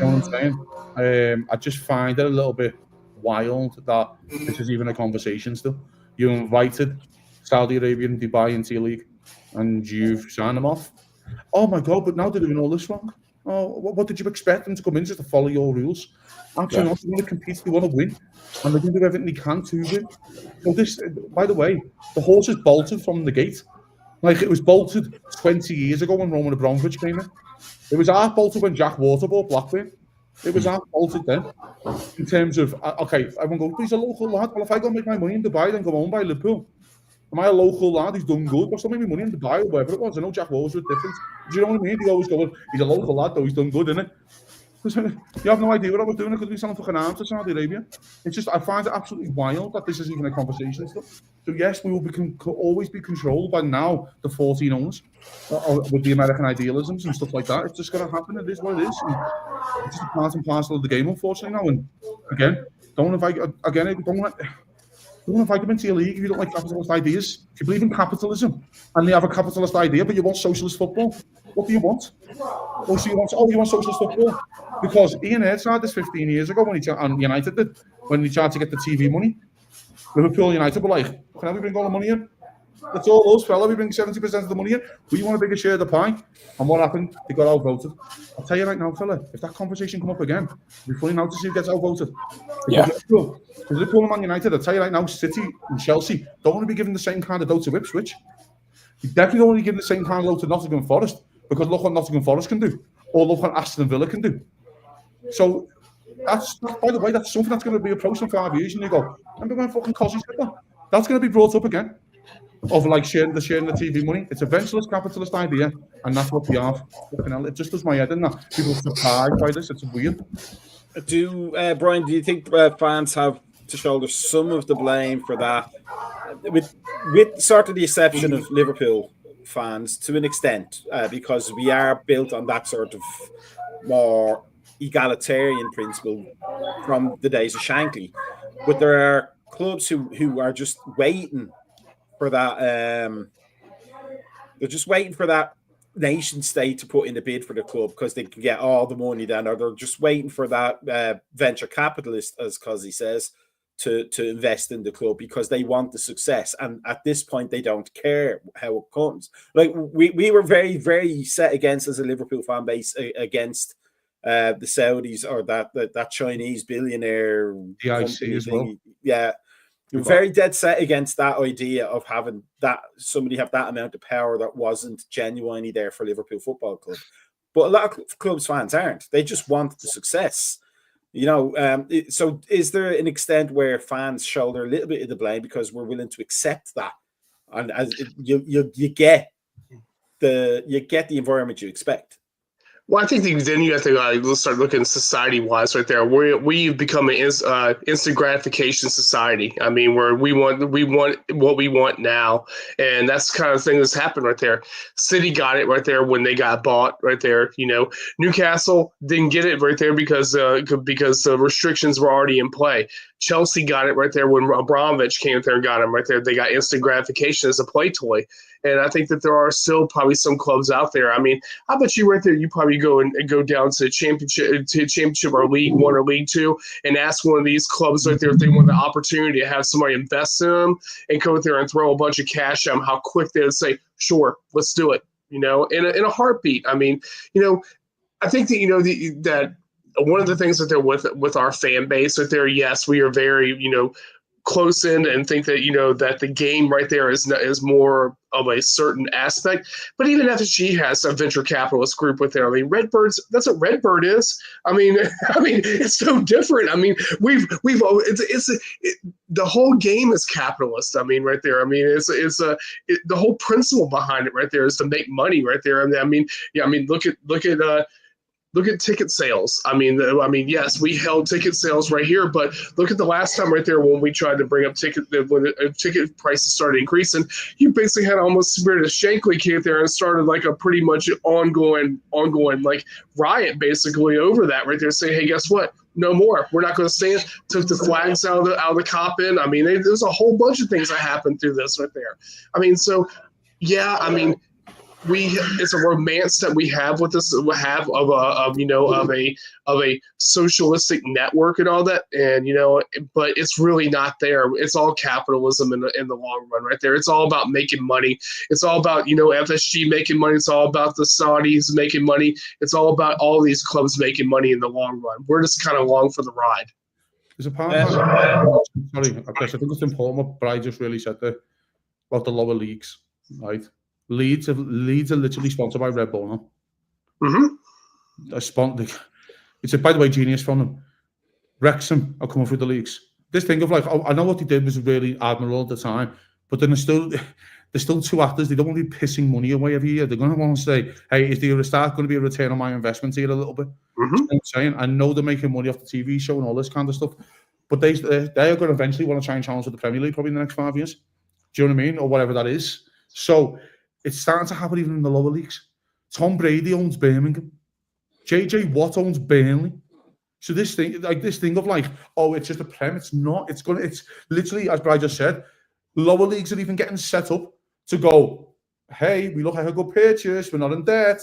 know what I'm saying? I just find it a little bit wild that this is even a conversation still. You invited Saudi Arabia and Dubai into your league, and you've signed them off. Oh my God, but now they're doing all this wrong. Oh, what did you expect them to come in just to follow your rules? Actually, not. They want to compete, they want to win, and they're going to do everything they can to win. So this, by the way, the horse is bolted from the gate. Like it was bolted 20 years ago when Roman Abramovich came in. It was half bolted when Jack Water bought Blackburn. It was half bolted then. In terms of, okay, everyone goes, but he's a local lad. Well, if I go make my money in Dubai, then go home by Liverpool. Am I a local lad? He's done good. But still making money in Dubai or whatever it was. I know Jack Water was different. Do you know what I mean? They always go, he's a local lad, though. He's done good, isn't it? You have no idea what I was doing. I could be selling fucking arms to Saudi Arabia. It's just, I find it absolutely wild that this is even a conversation stuff. So yes, we will always be controlled by now the 14 owners with the American idealisms and stuff like that. It's just going to happen. It is what it is. And it's just a part and parcel of the game, unfortunately now. And again, don't invite them into your league if you don't like capitalist ideas. If you believe in capitalism and they have a capitalist idea, but you want socialist football, what do you want? You want socialist football? Because Ian Hurd started this 15 years ago when United did, when he tried to get the TV money. Liverpool United were like, can we bring all the money in? That's all us, fella. We bring 70% of the money in. We want a bigger share of the pie. And what happened? They got outvoted. I'll tell you right now, fella, if that conversation come up again, it'll be funny now to see who gets outvoted. Because Liverpool and Man United, I'll tell you right now, City and Chelsea don't want to be given the same kind of dough to Ipswich. You definitely don't want to be given the same kind of dough to Nottingham Forest, because look what Nottingham Forest can do, or look what Aston Villa can do. So, that's by the way, that's something that's going to be approached in 5 years, and you go, remember when fucking Cosy said that? That's going to be brought up again. Of like sharing the TV money. It's a ventureless capitalist idea, and that's what we have. Fucking hell, it just does my head in that. People are surprised by this. It's weird. Brian, do you think fans have to shoulder some of the blame for that? With sort of the exception of Liverpool fans to an extent, because we are built on that sort of more egalitarian principle from the days of Shankly. But there are clubs who are just waiting for that. They're just waiting for that nation state to put in a bid for the club because they can get all the money then, or they're just waiting for that venture capitalist, as Cosy says, to invest in the club because they want the success. And at this point, they don't care how it comes. Like we were very, very set against, as a Liverpool fan base, against the Saudis or that Chinese billionaire DIC as well. Yeah. You're very dead set against that idea of having that somebody have that amount of power that wasn't genuinely there for Liverpool Football Club. But a lot of clubs fans aren't. They just want the success. So is there an extent where fans shoulder a little bit of the blame because we're willing to accept that, and as you get the environment you expect? Well, I think then you have to start looking society-wise right there. We've become an instant gratification society. I mean, where we want what we want now, and that's the kind of thing that's happened right there. City got it right there when they got bought right there. Newcastle didn't get it right there because the restrictions were already in play. Chelsea got it right there when Abramovich came there and got them right there. They got instant gratification as a play toy. And I think that there are still probably some clubs out there. I mean, I bet you right there, you probably go down to championship or League One or League Two and ask one of these clubs right there if they want the opportunity to have somebody invest in them and go there and throw a bunch of cash at them, how quick they would say, sure, let's do it, in a heartbeat. I mean, I think that, that one of the things that they're with our fan base right there, yes, we are very, close in and think that that the game right there is more of a certain aspect. But even FSG has a venture capitalist group with there. I mean, Redbirds, that's what Redbird is. I mean, it's so different. I mean, the whole game is capitalist. I mean, right there. I mean, the whole principle behind it right there is to make money right there. I mean, look at ticket sales. I mean, yes, we held ticket sales right here, but look at the last time right there when we tried to bring up when ticket prices started increasing. You basically had almost Spirit of Shankly came there and started like a pretty much ongoing like riot basically over that right there, saying, hey, guess what? No more. We're not going to stand. Took the flags out of the cop in. I mean, there's a whole bunch of things that happened through this right there. I mean, so yeah, I mean. It's a romance that we have with this of a socialistic network and all that, and but it's really not there. It's all capitalism in the long run, right there. It's all about making money. It's all about FSG making money. It's all about the Saudis making money. It's all about all these clubs making money in the long run. We're just kind of along for the ride. There's a part of sorry, Chris, I think it's important what Brian just really said there about the lower leagues, right? Leeds are literally sponsored by Red Bull now. Mm-hmm. It's by the way, genius from them. Wrexham are coming through the leagues. This thing of like, I know what they did was really admirable at the time, but then there's still two actors. They don't want to be pissing money away every year. They're going to want to say, hey, is there going to be a return on my investment here a little bit? Mm-hmm. You know what I'm saying? I know they're making money off the TV show and all this kind of stuff, but they are going to eventually want to try and challenge for the Premier League probably in the next 5 years. Do you know what I mean? Or whatever that is. So it's starting to happen even in the lower leagues. Tom Brady owns Birmingham. JJ Watt owns Burnley. So this thing of like, oh, it's just a prem. It's not. It's literally, as Brad just said, lower leagues are even getting set up to go, hey, we look like a good purchase. We're not in debt.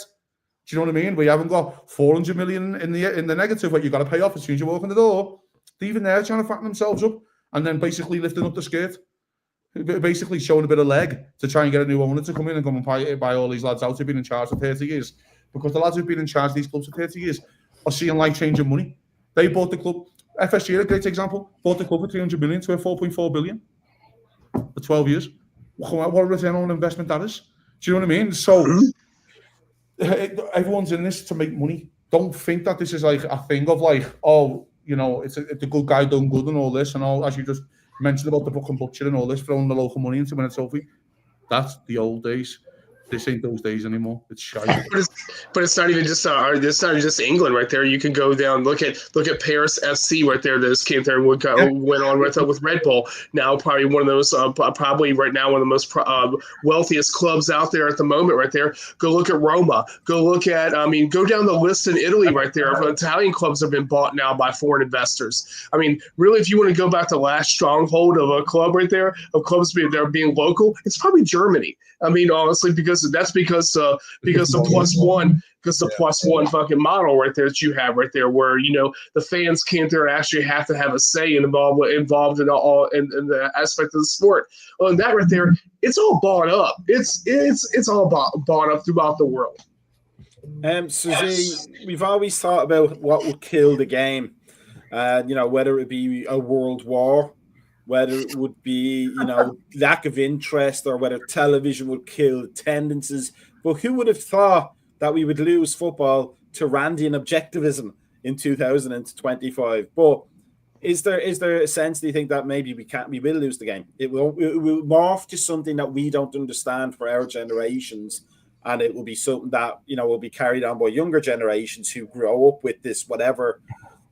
Do you know what I mean? We haven't got 400 million in the negative, what you got to pay off as soon as you walk in the door. They're even there trying to fatten themselves up and then basically lifting up the skirt. Basically showing a bit of leg to try and get a new owner to come in and come and buy all these lads out who've been in charge for 30 years. Because the lads who've been in charge of these clubs for 30 years are seeing life-changing money. They bought the club. FSG, a great example, bought the club for 300 million to a 4.4 billion for 12 years. What a return on investment that is. Do you know what I mean? So everyone's in this to make money. Don't think that this is like a thing of like, oh, it's a good guy done good and all this and all, as you just mentioned about the book and butcher and all this, throwing the local money into win a trophy. That's the old days. This ain't those days anymore. It's shite. But it's not even just it's not just England right there. You can go down, look at Paris FC right there. This came there and went on with Red Bull. Now probably one of those probably right now one of the most wealthiest clubs out there at the moment right there. Go look at Roma. Go look at go down the list in Italy right there. Italian clubs have been bought now by foreign investors. I mean, really, if you want to go back to the last stronghold of a club right there, of clubs being local, it's probably Germany. I mean, honestly, because the plus one fucking model right there that you have right there, where the fans can't there actually have to have a say and involved in all in the aspect of the sport. Well, and that right there, it's all bought up. It's all bought up throughout the world. Suzy, we've always thought about what would kill the game. Whether it be a world war, whether it would be, lack of interest, or whether television would kill attendances. But who would have thought that we would lose football to Randian objectivism in 2025? But is there a sense, do you think, that maybe we will lose the game? It will morph to something that we don't understand for our generations, and it will be something that, will be carried on by younger generations who grow up with this, whatever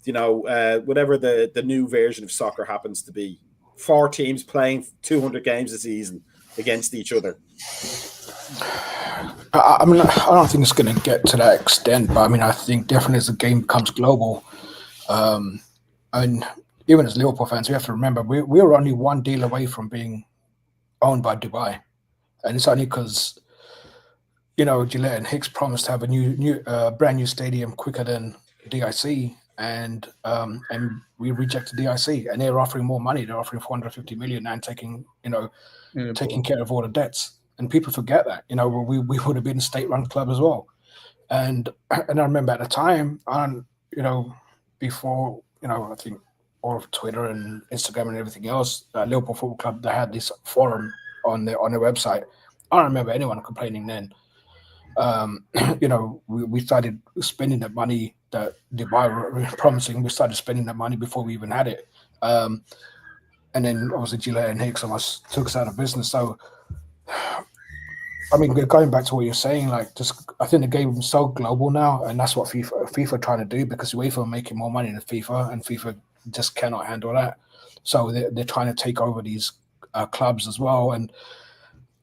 the new version of soccer happens to be. 4 teams playing 200 games a season against each other. I mean, I don't think it's going to get to that extent, but I mean, I think definitely as the game becomes global, and even as Liverpool fans, we have to remember we were only one deal away from being owned by Dubai, and it's only because Gillette and Hicks promised to have a brand new stadium quicker than DIC. And we rejected DIC, and they're offering more money. They're offering 450 million and taking care of all the debts. And people forget that. We would have been a state-run club as well. And I remember at the time, before I think all of Twitter and Instagram and everything else, Liverpool Football Club, they had this forum on their website. I don't remember anyone complaining then. We started spending that money that Dubai were promising. We started spending that money before we even had it. And then obviously Gillette and Hicks almost took us out of business. So, I mean, going back to what you're saying, I think the game is so global now, and that's what FIFA are trying to do, because UEFA are making more money than FIFA, and FIFA just cannot handle that. So they're trying to take over these clubs as well. And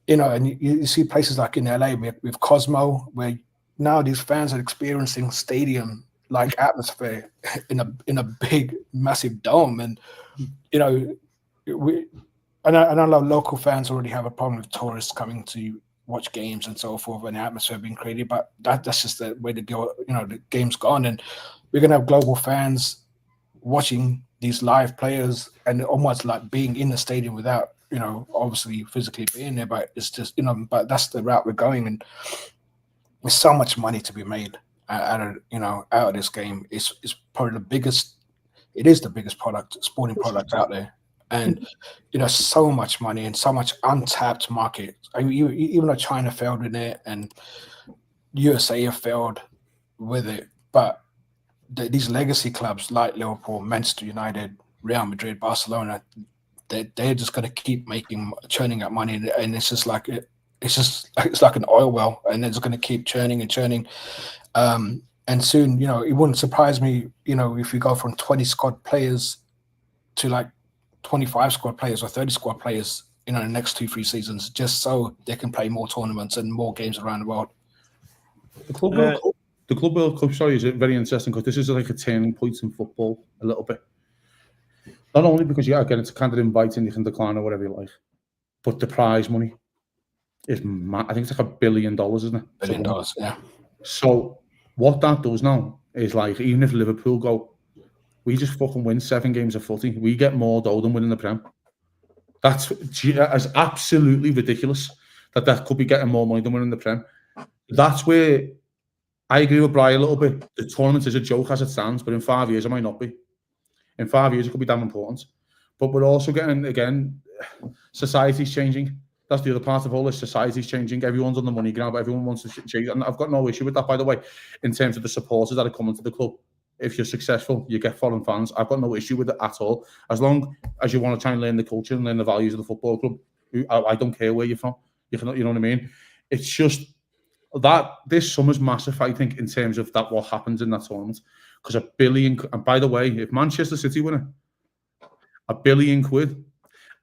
and you see places like in LA with Cosmo, where now these fans are experiencing stadium-like atmosphere in a big, massive dome. And I know local fans already have a problem with tourists coming to watch games and so forth, and the atmosphere being created. But that's just the way the game's gone, and we're gonna have global fans watching these live players and almost like being in the stadium without obviously physically being there. But it's just but that's the route we're going, and there's so much money to be made out of this game. It's probably the biggest. It is the biggest sporting product out there. And so much money and so much untapped market. I mean, even though China failed in it and USA have failed with it, but these legacy clubs like Liverpool, Manchester United, Real Madrid, Barcelona, they're just going to keep churning out money, and it's just like it's like an oil well, and they're just going to keep churning and churning. And soon, it wouldn't surprise me, if we go from 20 squad players to like 25 squad players or 30 squad players in the next 2-3 seasons, just so they can play more tournaments and more games around the world. The Club World Cup, is very interesting, because this is like a turning point in football a little bit. Not only because again, it's a kind of invite and you can decline or whatever you like, but the prize money is I think it's like $1 billion, isn't it? $1 billion, yeah. So what that does now is, like, even if Liverpool go, we just fucking win 7 games of footy, we get more dough than winning the Prem. That's absolutely ridiculous that could be getting more money than winning the Prem. That's where I agree with Brian a little bit. The tournament is a joke as it stands, but in 5 years it might not be. In 5 years it could be damn important. But we're also getting, again, society's changing. That's the other part of all this. Society's changing. Everyone's on the money grab. Everyone wants to change. And I've got no issue with that, by the way, in terms of the supporters that are coming to the club. If you're successful, you get foreign fans. I've got no issue with it at all. As long as you want to try and learn the culture and learn the values of the football club, I don't care where you're from. You know what I mean? It's just that this summer's massive, I think, in terms of that what happens in that tournament. Because £1 billion, and by the way, if Manchester City win it, £1 billion,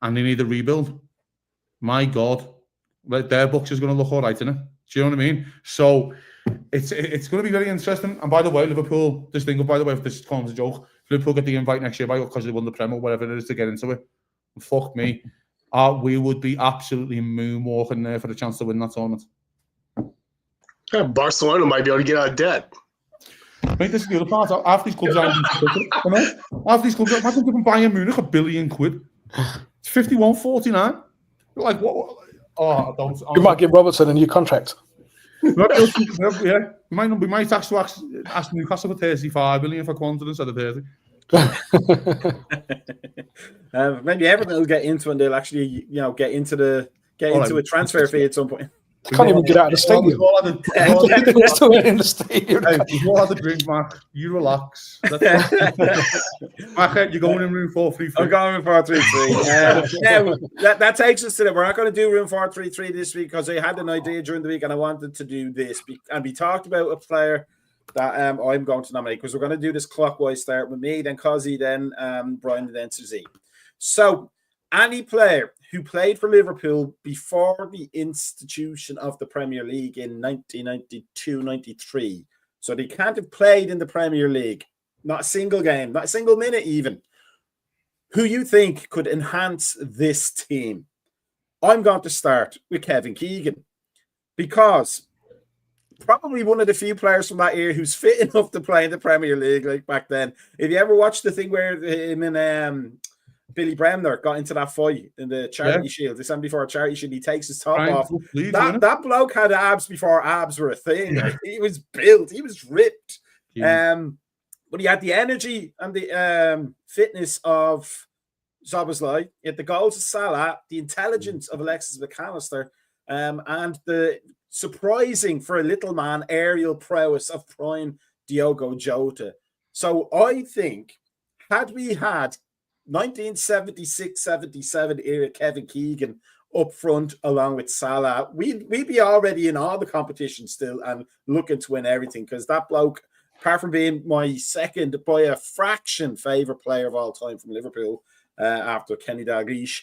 and they need a rebuild, my God, their books is going to look all right, isn't it? Do you know what I mean? So it's going to be very interesting. And by the way, Liverpool, if this comes a joke, if Liverpool get the invite next year because they won the Prem or whatever it is to get into it, fuck me, we would be absolutely moonwalking there for the chance to win that tournament. Yeah, Barcelona might be able to get out of debt. Mate, this is the other part. Half these clubs aren't half these clubs, imagine giving Bayern Munich £1 billion. It's 51.49. Like what? Oh, don't. You might give Robertson a new contract. Yeah, we might actually ask Newcastle for 35 million for Quantum instead of 30. Maybe Everton will get into, and they'll actually, get into a transfer fee at some point. They can't even get out of the stadium. They're still in the stadium. Hey, we've all had a drink, Mac. You relax. Mac, you're going in room 433. I'm going in 433. Now, that takes us to we're not going to do room 433 this week, because I had an idea during the week and I wanted to do this. And we talked about a player that I'm going to nominate, because we're going to do this clockwise, start with me, then Cozzy, then Brian, and then Suzy. So, any player who played for Liverpool before the institution of the Premier League in 1992-93. So they can't have played in the Premier League. Not a single game, not a single minute even. Who you think could enhance this team? I'm going to start with Kevin Keegan, because probably one of the few players from that era who's fit enough to play in the Premier League like back then. If you ever watched the thing where him and Billy Bremner got into that fight in the Charity Shield, the 74 Charity Shield, he takes his top off. That bloke had abs before abs were a thing. Yeah. He was built. He was ripped. Yeah. But he had the energy and the fitness of Szoboszlai. He had the goals of Salah, the intelligence of Alexis McAllister, and the surprising for a little man aerial prowess of prime Diogo Jota. So I think, had we had 1976-77 era Kevin Keegan up front along with Salah, we'd be already in all the competition still and looking to win everything, because that bloke, apart from being my second by a fraction favourite player of all time from Liverpool after Kenny Dalglish,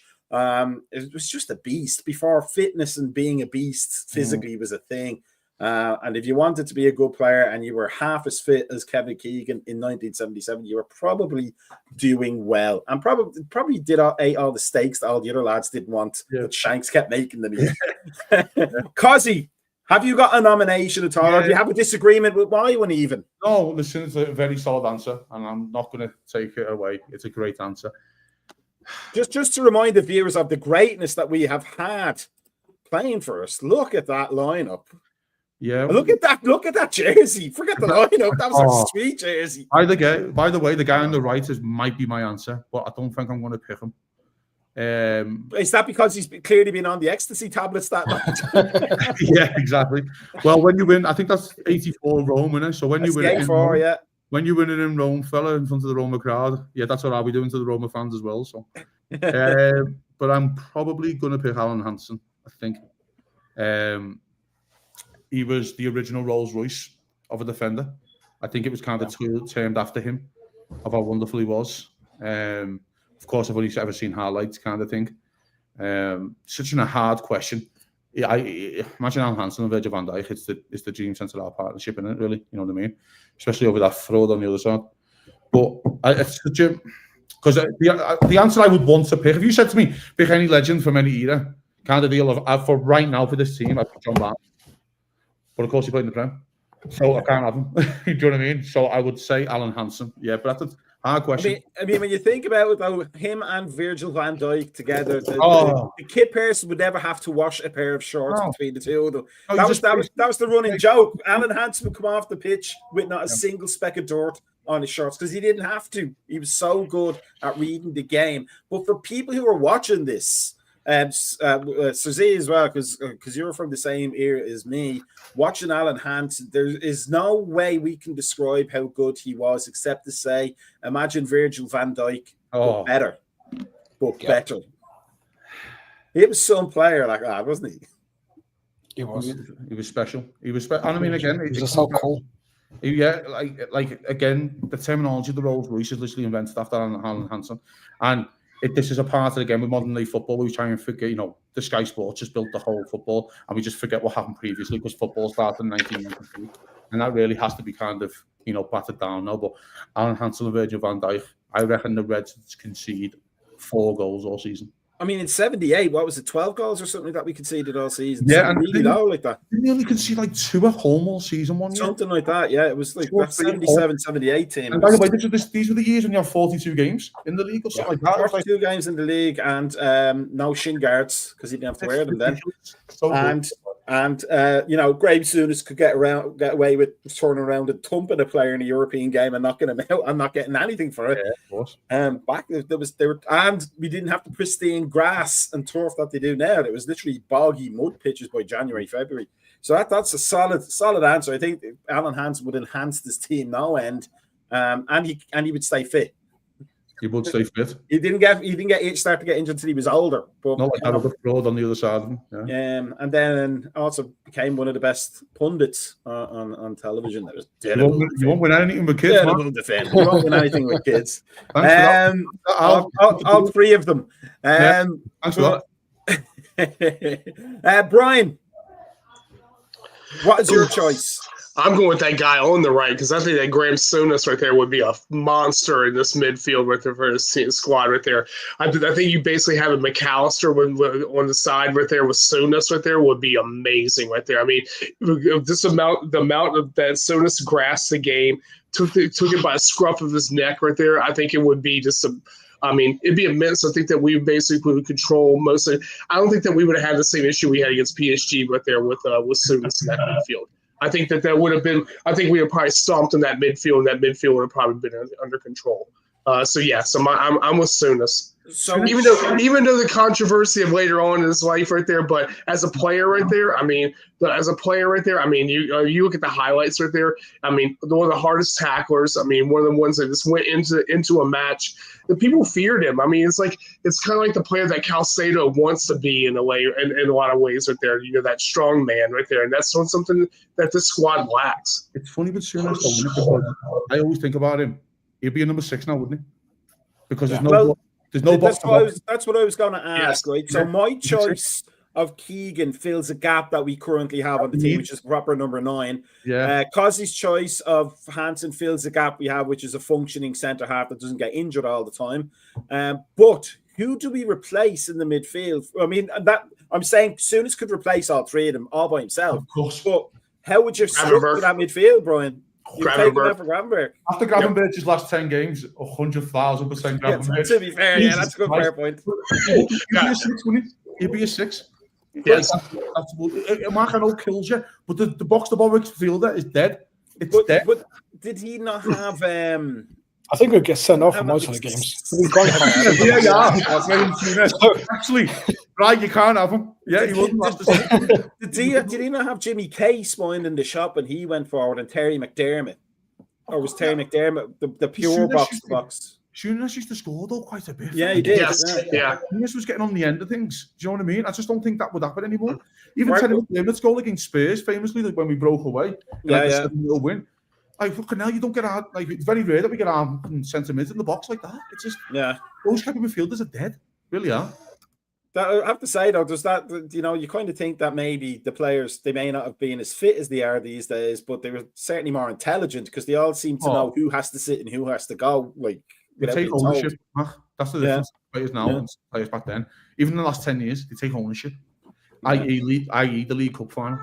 it was just a beast before fitness and being a beast physically was a thing. And if you wanted to be a good player and you were half as fit as Kevin Keegan in 1977, you were probably doing well, and probably ate all the steaks that all the other lads didn't want. Yeah. But Shanks kept making them. Cozzy, have you got a nomination at all? Yeah. Or do you have a disagreement with my one even? No, listen, it's a very solid answer, and I'm not going to take it away. It's a great answer. Just to remind the viewers of the greatness that we have had playing for us. Look at that lineup. Yeah. Look at that jersey. Forget the lineup. That was a sweet jersey. By the way, the guy on the right might be my answer, but I don't think I'm going to pick him. Is that because he's clearly been on the ecstasy tablets that night? Yeah, exactly. Well, when you win, I think that's 84 Rome, isn't it? So when you win 84, yeah. When you win it in Rome, fella, in front of the Roma crowd, yeah, that's what I'll be doing to the Roma fans as well. So, but I'm probably going to pick Alan Hansen, I think. He was the original Rolls Royce of a defender. I think it was kind of termed after him, of how wonderful he was. Of course, I've only ever seen highlights, kind of thing. Such a hard question. Yeah, I imagine Alan Hansen and Virgil van Dijk. It's the dream centre of our partnership, isn't it? Really, you know what I mean? Especially over that fraud on the other side. But it's such a, because the answer I would want to pick, if you said to me, pick any legend from any era, kind of deal of for right now for this team, I'd pick John Barnes. But of course, he played in the Prem, so I can't have him. Do you know what I mean? So I would say Alan Hansen. Yeah, but that's a hard question. I mean, when you think about it, though, him and Virgil van Dijk together, the kid person would never have to wash a pair of shorts between the two of them. That was the running joke. Alan Hansen would come off the pitch with not a single speck of dirt on his shorts because he didn't have to. He was so good at reading the game. But for people who are watching this, Suzy as well, because you're from the same era as me, watching Alan Hansen, there is no way we can describe how good he was except to say, imagine Virgil van Dijk, but better. Better. He was some player like that, wasn't he? He was. He was special. He was special. And I mean, again, he was so cool. Yeah, like again, the terminology of the Rolls Royce is literally invented after Alan Hansen, and this is a part of the game with modern day football. We try and forget, the Sky Sports just built the whole football, and we just forget what happened previously because football started in 1993, and that really has to be kind of battered down now. But Alan Hansen and Virgil van Dijk, I reckon the Reds concede 4 goals all season. I mean, in 78, what was it, 12 goals or something that we conceded all season? Yeah, and really low like that. Didn't we only concede like 2 at home all season one year? Something like that, yeah. It was like that 77, 78 team. And by the way, these were the years when you have 42 games in the league or something like that. 42 games in the league and no shin guards because he didn't have to wear them then. And Graham Souness could get away with turning around and thumping a player in a European game and knocking him out and not getting anything for it. Yeah, of course. Back and we didn't have the pristine grass and turf that they do now. It was literally boggy mud pitches by January, February. So that's a solid answer. I think Alan Hansen would enhance this team no end, and he would stay fit. He would stay fit. He didn't start to get injured until he was older. But not like that other fraud on the other side of him. Yeah. And then also became one of the best pundits on television. That was you won't win anything with kids. You won't win anything with kids. All 3 of them. Thanks for that. Brian, what is your choice? I'm going with that guy on the right because I think that Graham Souness right there would be a monster in this midfield right there for his squad right there. I think you basically have a McAllister on the side right there with Souness right there would be amazing right there. I mean, the amount of that Souness grasped the game, took it by a scruff of his neck right there. I think it would be just it'd be immense. I think that we basically would control mostly. I don't think that we would have had the same issue we had against PSG right there with Souness in that midfield. I think that would have been. I think we would probably stomped in that midfield, and that midfield would have probably been under control. So I'm with Souness. So Even though the controversy of later on in his life right there, but as a player right there, you look at the highlights right there. I mean, one of the hardest tacklers. I mean, one of the ones that just went into a match. The people feared him. I mean, it's kind of like the player that Calcedo wants to be in a way, in a lot of ways right there. You know, that strong man right there, and that's something that this squad lacks. It's funny with Souness, I always think about him. He'd be a number 6 now, wouldn't he? Because there's no box. That's what I was going to ask, right? So my choice of Keegan fills a gap that we currently have on the team, which is proper number 9. Yeah. Cossy's choice of Hansen fills a gap we have, which is a functioning centre half that doesn't get injured all the time. But who do we replace in the midfield? I mean, I'm saying Souness could replace all 3 of them all by himself. Of course. But how would you structure that midfield, Brian? Gravenberch. After Gravenberch's last 10 games, 100,000% Gravenberch. To be fair, yeah, that's a good fair point. He'd be a 6. Yes. Mark, I know kills you, but the box-to-box fielder is dead. It's dead. But did he not have... I think we'll get sent off for most of the games. Actually, right, you can't have him. Yeah, he wasn't last season. Did he not have Jimmy Case minding the shop when he went forward and Terry McDermott? Or was Terry McDermott the pure box? Souness used to score though quite a bit. Yeah, he did. Yes. Yeah. Souness was getting on the end of things. Do you know what I mean? I just don't think that would happen anymore. Even Terry McDermott's goal against Spurs, famously, when we broke away, the 7-0 win. Like, fucking hell, you don't get out. Like, it's very rare that we get our centre mid in the box like that. It's just, those type of midfielders are dead. Really are. I have to say, though, does that, you kind of think that maybe the players, they may not have been as fit as they are these days, but they were certainly more intelligent because they all seem to know who has to sit and who has to go. Like, they take ownership. That's the difference. Players now and players back then. Even in the last 10 years, they take ownership. I.e. the League Cup final.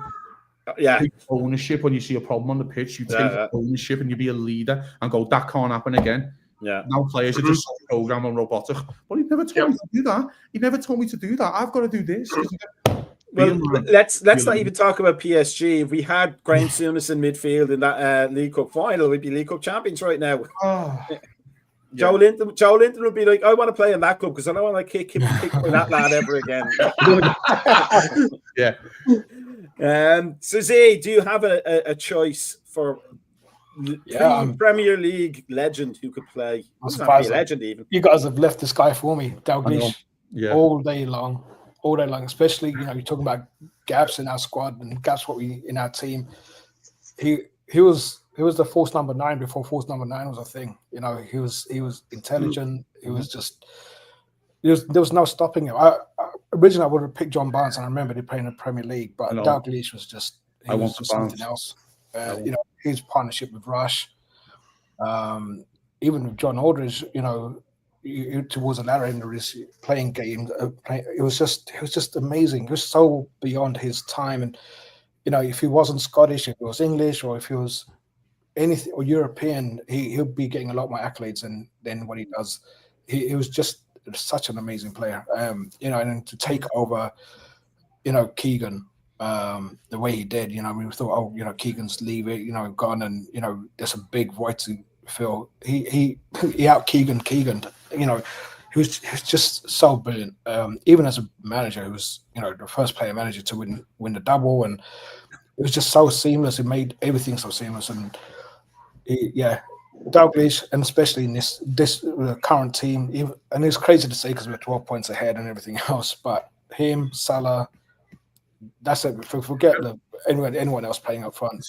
Yeah. Take ownership when you see a problem on the pitch. You take ownership and you be a leader and go, that can't happen again. Yeah. Now players are just programmed and robotic. But he never told me to do that. He never told me to do that. I've got to do this. Well, let's not even talk about PSG. If we had Graham Souness in midfield in that League Cup final, we'd be League Cup champions right now. Joe Linton would be like, I want to play in that club because I don't want to kick that lad ever again. Yeah. So Zay, do you have a choice for Premier League legend who could play? Doesn't have to be a legend even. You guys have left this guy for me, Dalglish, all day long. Especially you're talking about gaps in our squad and gaps in our team. He was the false number 9 before false number 9 was a thing. He was intelligent. He was just there was no stopping him. Originally, I would have picked John Barnes, and I remember he played in the Premier League, but Dalglish was just something else. His partnership with Rush, even with John Aldridge, towards the latter end of his playing game, it was just amazing. It was so beyond his time, and if he wasn't Scottish, if he was English, or if he was anything or European, he'll be getting a lot more accolades than what he does. He was just such an amazing player, and to take over, Keegan, the way he did, we thought, Keegan's leaving, gone, and there's a big void to fill. He out Keegan, he was just so brilliant. Even as a manager, he was, the first player manager to win the double, and it was just so seamless. It made everything so seamless, and Dalglish, and especially in this current team, and it's crazy to say because we're 12 points ahead and everything else, but him, Salah, that's it. Forget anyone else playing up front.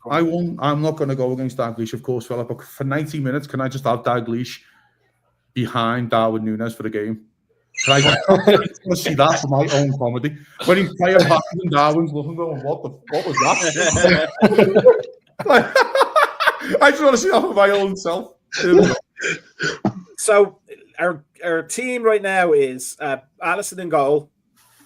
I'm not going to go against Dalglish, of course, Philip, but for 90 minutes, can I just have Dalglish behind Darwin Núñez for the game? Can I see that for my own comedy? When he's playing back and Darwin's looking, going, what was that? I just want to see that for my own self. So our team right now is Alisson in goal,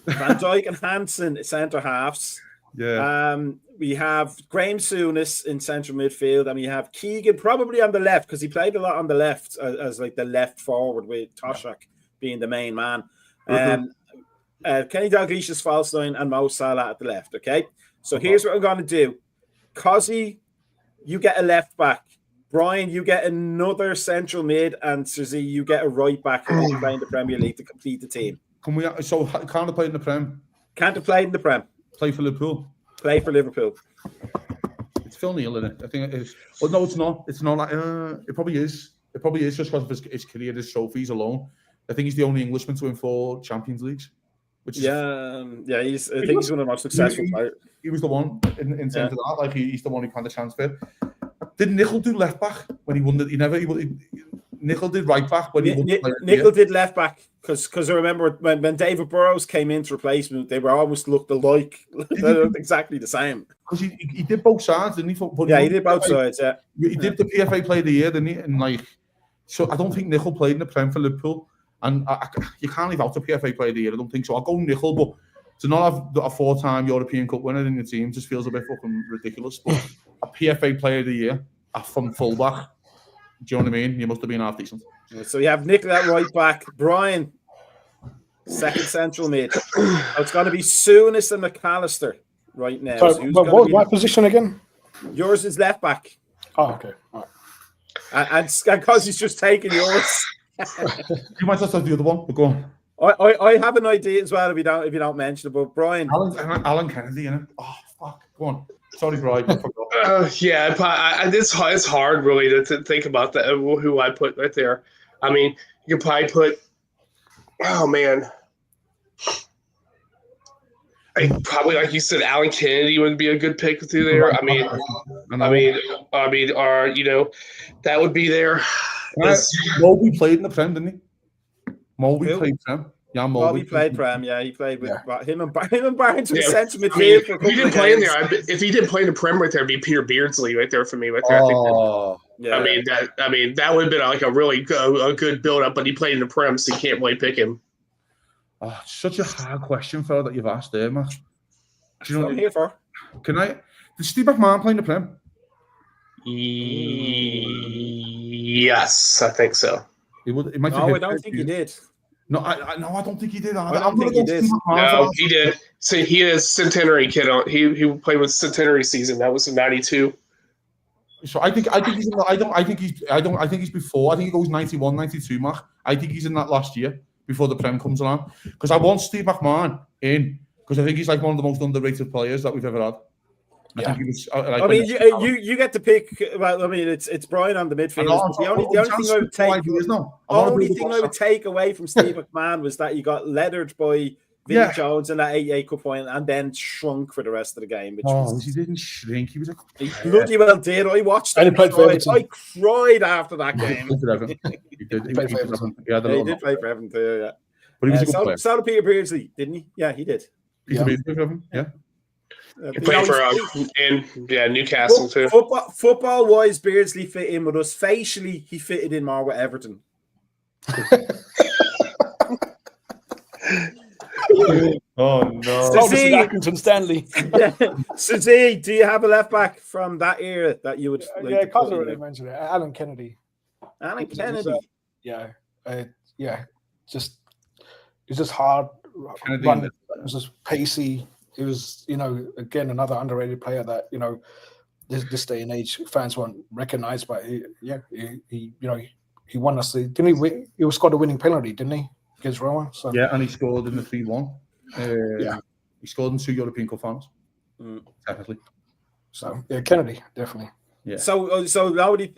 Van Dijk and Hansen centre halves. Yeah. We have Graham Souness in central midfield, and we have Keegan probably on the left because he played a lot on the left as like the left forward with Toshak being the main man. Kenny Dalglish is false line and Mo Salah at the left. Okay, so here's what I'm going to do. Cosy, you get a left back. Brian, you get another central mid, and Suzy, you get a right back who can play in the Premier League to complete the team. Can't they play in the Prem? Can't have played in the Prem. Play for Liverpool. Play for Liverpool. It's Phil Neal, isn't it? I think it is. Well, no, it's not. It's not like it probably is. It probably is just because of his career, his trophies alone. I think he's the only Englishman to win 4 Champions Leagues. Which is, I think he's one of the most successful players. He was the one in terms of that. Like he's the one who kind of transferred. Did Nicol do left back when he won it? Nicol did right back when he won. Nicol did left back because I remember when David Burrows came into replacement, they were almost looked alike. They looked exactly the same. Because he did both sides, didn't he? He did both sides. Yeah, he did the PFA Player of the Year, didn't he? And so I don't think Nicol played in the Prem for Liverpool. And you can't leave out the PFA Player of the Year. I don't think so. I'll go Nicol, but to not have a 4-time European Cup winner in your team just feels a bit fucking ridiculous. But a PFA Player of the Year from fullback, do you know what I mean? You must have been half decent. So you have Nicol at right back, Brian, second central mid. It's going to be Souness and McAllister right now. So what was my position again? Yours is left back. Oh, okay. All right. And because he's just taken yours. You might just have the other one, but go on. I have an idea as well if you don't mention it, but Brian. Alan Kennedy, you know. Oh fuck, go on. Sorry, Brian. I forgot. It's hard really to think about that. Who I put right there. I mean, you could probably put. Oh man. Probably like you said, Alan Kennedy would be a good pick through there. I mean, that would be there. Mulvey played in the Prem, didn't he? Mulvey played Prem. Yeah, Mulvey played Prem. Yeah, he played with him and Barnes were central midfield for a couple he didn't play in there. If he didn't play in the Prem right there, it'd be Peter Beardsley right there for me. Right there. I mean, that would have been like a really good build up, but he played in the Prem, so you can't really pick him. Oh, such a hard question, fella, that you've asked there, Matt. Do you know what I'm here for? Did Steve McMahon play in the Prem? Yes, I think so. I don't think he did. No, I don't think he did. I don't think he did. No, he did. So he is Centenary kid. He played with Centenary season. That was in '92. So I think he's in I think he's before. I think he goes 91, 92, Mark. I think he's in that last year before the Prem comes along. Because I want Steve McMahon in because I think he's like one of the most underrated players that we've ever had. Yeah. I think he was, you get to pick. Well, I mean, it's Brian on the midfield. The only thing I would take away from Steve McMahon was that he got leathered by Vinnie Jones in that 88 cup point, and then shrunk for the rest of the game. He didn't shrink. He was he bloody well did. I watched it. I cried after that game. He did play for Everton. He did play for Everton too. Yeah, but he was a good player. So did Peter Beardsley, didn't he? Yeah, he did. He played for Everton. Yeah. He played for Newcastle too. Football wise, Beardsley fit in with us. Facially, he fitted in more with Everton. Oh no! Accrington Stanley. Suzy, do you have a left back from that era that you would? Cos already mentioned it. Alan Kennedy. Alan Kennedy. It's just hard. Run. It was just pacey. It was, again, another underrated player that, this day and age fans won't recognize, but he won us didn't he? He scored a winning penalty, didn't he, against Roma? So yeah, and he scored in the 3-1. He scored in 2 European Cup finals. Technically. So Kennedy definitely. Yeah. So nobody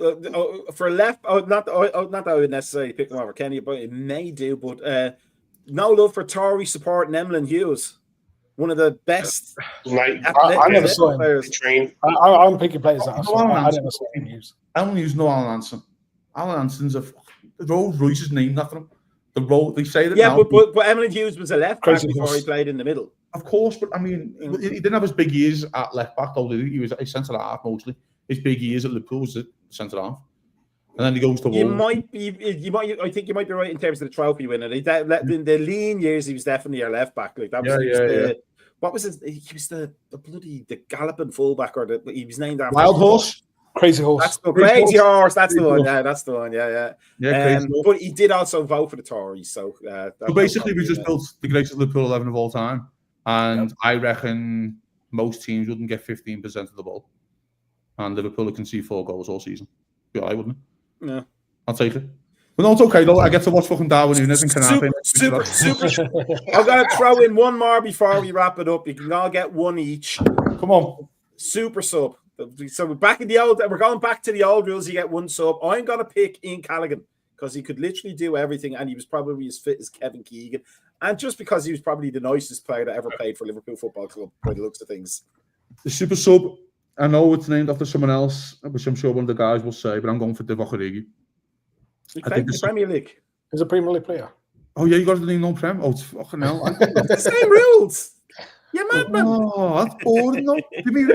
for left. Not that I would necessarily pick him over Kennedy, but it may do. But no love for Tory supporting Emlyn Hughes. One of the best. I never saw him. I'm picking players that I never saw him use. Alan Hughes, no Alan Hansen. Alan Hansen's Rolls Royce is named after him. They say that. Yeah, now, but Emlyn Hughes was a left back before he played in the middle. Of course, but I mean, he didn't have his big years at left back though, did he? He was a centre half mostly. His big years at Liverpool was at centre half. And then he goes to Wolves. I think you might be right in terms of the trophy winner. In the lean years, he was definitely a left back. Like that was what was his? He was the galloping fullback, or he was named after Wild Horse, Crazy Horse. That's the Crazy Horse. That's the one. Yeah, that's the one. Yeah. But he did also vote for the Tories. So basically, we just built the greatest Liverpool 11 of all time, and I reckon most teams wouldn't get 15% of the ball. and Liverpool can see 4 goals all season. Be all right, wouldn't it? Yeah. I'll take it. But no, it's okay though. I get to watch fucking Darwin Núñez and Canapé. Super. I'm gonna throw in one more before we wrap it up. You can all get one each. Come on. Super sub. So we're back in the old. We're going back to the old rules. You get one sub. I'm gonna pick Ian Callaghan because he could literally do everything, and he was probably as fit as Kevin Keegan, and just because he was probably the nicest player that ever played for Liverpool Football Club, by the looks of things. The super sub. I know it's named after someone else, which I'm sure one of the guys will say, but I'm going for Divock Origi. He played in the Premier League. He's a Premier League player. Oh yeah, you got the name no Prem. Oh, it's fucking hell. It's the same rules. You're madman. Oh, that's boring. No,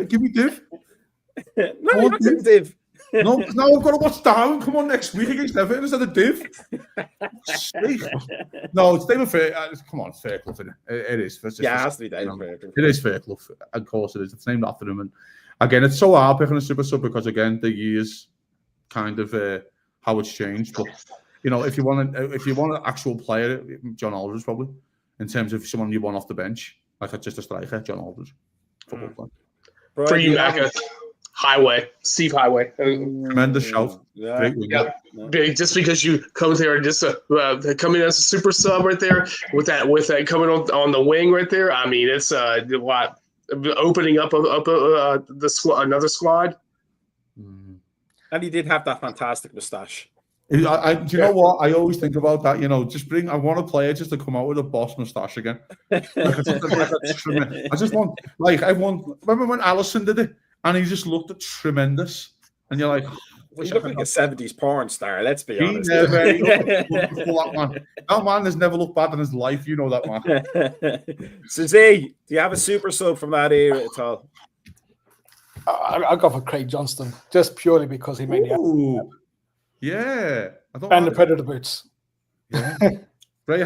give me Div. No, you're not getting Div. No, now I've got to watch Darwin come on next week against Everton instead of Div. No, it's David Fair. Come on, it's Fair Club, isn't it? It is. It has to be David Fair. It is Fair Club. Of course it is. It's named after him. And again, it's so hard picking a super sub because, again, the years kind of how it's changed. But, you know, if you want an actual player, John Aldridge probably, in terms of someone you want off the bench, like just a striker, John Aldridge. Football player. For you, Macka. Steve Highway. Tremendous shout. Yeah. Big, just because you come there and just coming as a super sub right there with that coming on the wing right there. I mean, it's what opening up the squad, another squad. And he did have that fantastic moustache. Do you know what? I always think about that. You know, I want a player just to come out with a boss moustache again. I just want, remember when Alisson did it? And he just looked tremendous. And you're like, he looked like a 70s porn star, let's be honest. That man has never looked bad in his life. You know that, man. Susie, do you have a super sub from that era at all? I go for Craig Johnston, just purely because he made the yeah. And the Predator boots. Yeah. Ray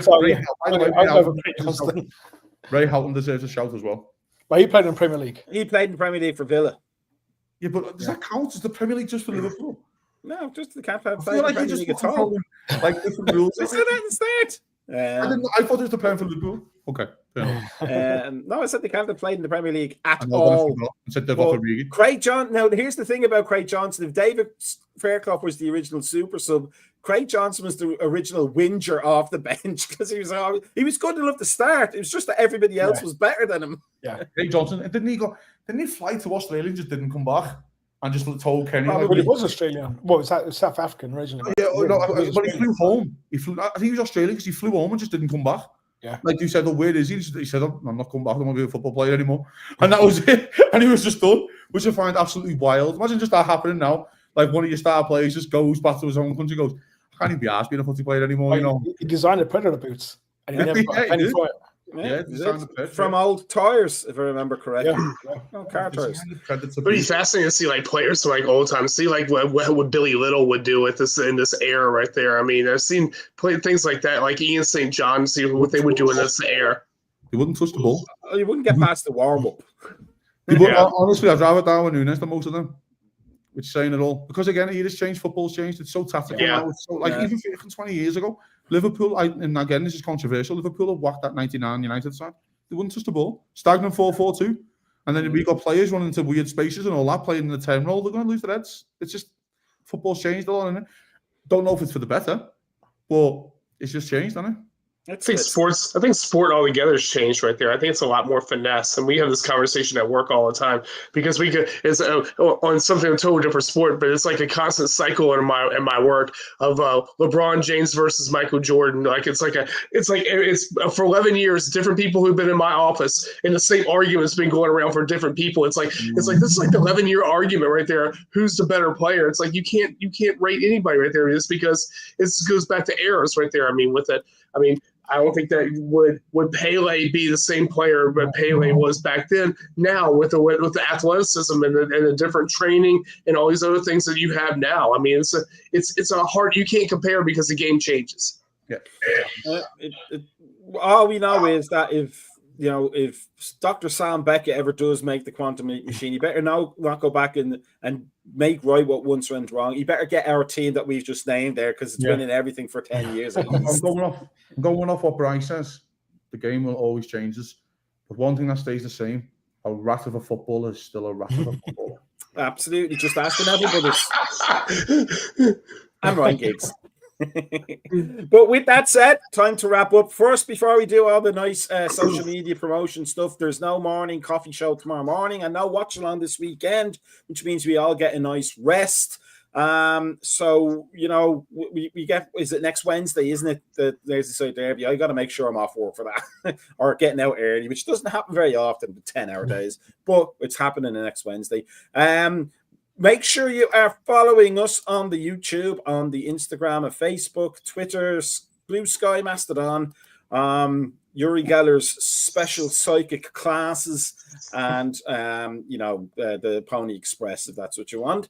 Houghton deserves a shout as well. But he played in the Premier League. He played in the Premier League for Villa. Yeah, but does that count? Is the Premier League just for Liverpool? No, just the can't play I feel like Premier League at all. Like different rules. I said that instead. I thought it was the playing for Liverpool. Okay. No, I said they can't have played in the Premier League at all. Craig Johnson. Now, here's the thing about Craig Johnson. If David Fairclough was the original super sub, Craig Johnson was the original whinger off the bench because he was good enough to start. It was just that everybody else was better than him. Yeah, Craig Johnson. Didn't he fly to Australia and just didn't come back? And just told Kenny. Well, he was Australian. Well, was that South African originally? Yeah, but he flew home. I think he was Australian because he flew home and just didn't come back. Yeah. Like you said, where is he? He said, I'm not coming back. I don't want to be a football player anymore. And that was it. And he was just done, which I find absolutely wild. Imagine just that happening now. Like one of your star players just goes back to his home country and goes, I can't even be asked being a football player anymore. Well, you know, he designed the Predator boots. And he never got a penny for it. From old tires, if I remember correctly. Car tires. Pretty fascinating to see like players from like old times. See like what Billy Little would do with this in this era right there. I mean, I've seen things like that, like Ian St. John. See what they would do in this era. He wouldn't touch the ball. You wouldn't get past the warm up. Honestly, I'd rather Darwin Núñez than most of them. Which is saying it all. Because again, he has changed. Football's changed. It's so tactical now. It's so even 20 years ago. Liverpool, and again, this is controversial. Liverpool have whacked that 99 United side. They wouldn't touch the ball. Stagnant 4-4-2. And then we got players running into weird spaces and all that, playing in the 10 role. They're going to lose their heads. It's just, football's changed a lot. Isn't it? Don't know if it's for the better, but it's just changed, hasn't it? I think sport altogether has changed right there. I think it's a lot more finesse, and we have this conversation at work all the time because it's on something a totally different sport, but it's like a constant cycle in my work of LeBron James versus Michael Jordan. Like it's for 11 years, different people who've been in my office, and the same argument's been going around for different people. It's like this is like the 11-year argument right there. Who's the better player? It's like you can't rate anybody right there just because it goes back to eras right there. I mean, with it, I don't think that would Pele be the same player that Pele was back then. Now with the athleticism and the different training and all these other things that you have now, I mean, it's a hard, you can't compare because the game changes. Yeah. All we know is that if Dr. Sam Beckett ever does make the quantum machine, you better not go back and make right what once went wrong. You better get our team that we've just named there because it's winning everything for 10 years. I'm going off what Bryce says. The game will always changes. But one thing that stays the same, a rat of a footballer is still a rat of a footballer. Absolutely. Just ask the Neville brothers. And Ryan Giggs. But with that said, time to wrap up. First, before we do all the nice social media promotion stuff, there's no morning coffee show tomorrow morning and no watch along this weekend, which means we all get a nice rest. So you know, we get, is it next Wednesday, isn't it? The Merseyside Derby. I got to make sure I'm off work for that, or getting out early, which doesn't happen very often, the 10-hour days, but it's happening the next Wednesday. Make sure you are following us on the YouTube, on the Instagram, and Facebook, Twitter, Blue Sky, Mastodon, Uri Geller's special psychic classes, and the Pony Express, if that's what you want.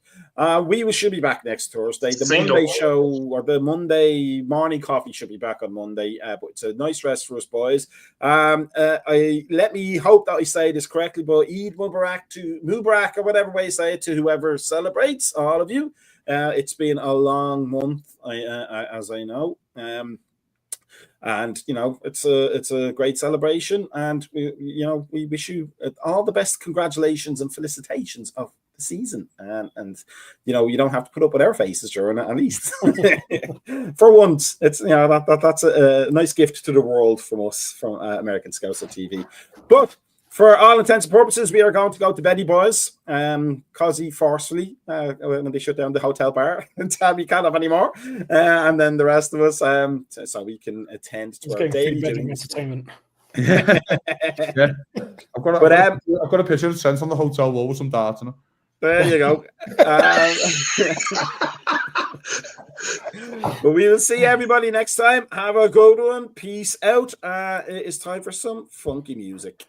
We should be back next Thursday. The Monday show, or the Monday morning coffee, should be back on Monday. But it's a nice rest for us, boys. Let me hope that I say this correctly, but Eid Mubarak, or whatever way you say it, to whoever celebrates, all of you. It's been a long month, as I know. And you know, it's a great celebration, and we wish you all the best. Congratulations and felicitations of the season, and you know, you don't have to put up with our faces during it, at least. For once, it's that's a nice gift to the world from us, from American Scouser TV. But for all intents and purposes, we are going to go to Betty Boys, Cosy forcefully, when they shut down the hotel bar and tell me can't have any more. And then the rest of us, so we can attend to our daily doings. Entertainment. Yeah. I've got a picture sent on the hotel wall with some darts in it. There you go. But we will see everybody next time. Have a good one. Peace out. It is time for some funky music.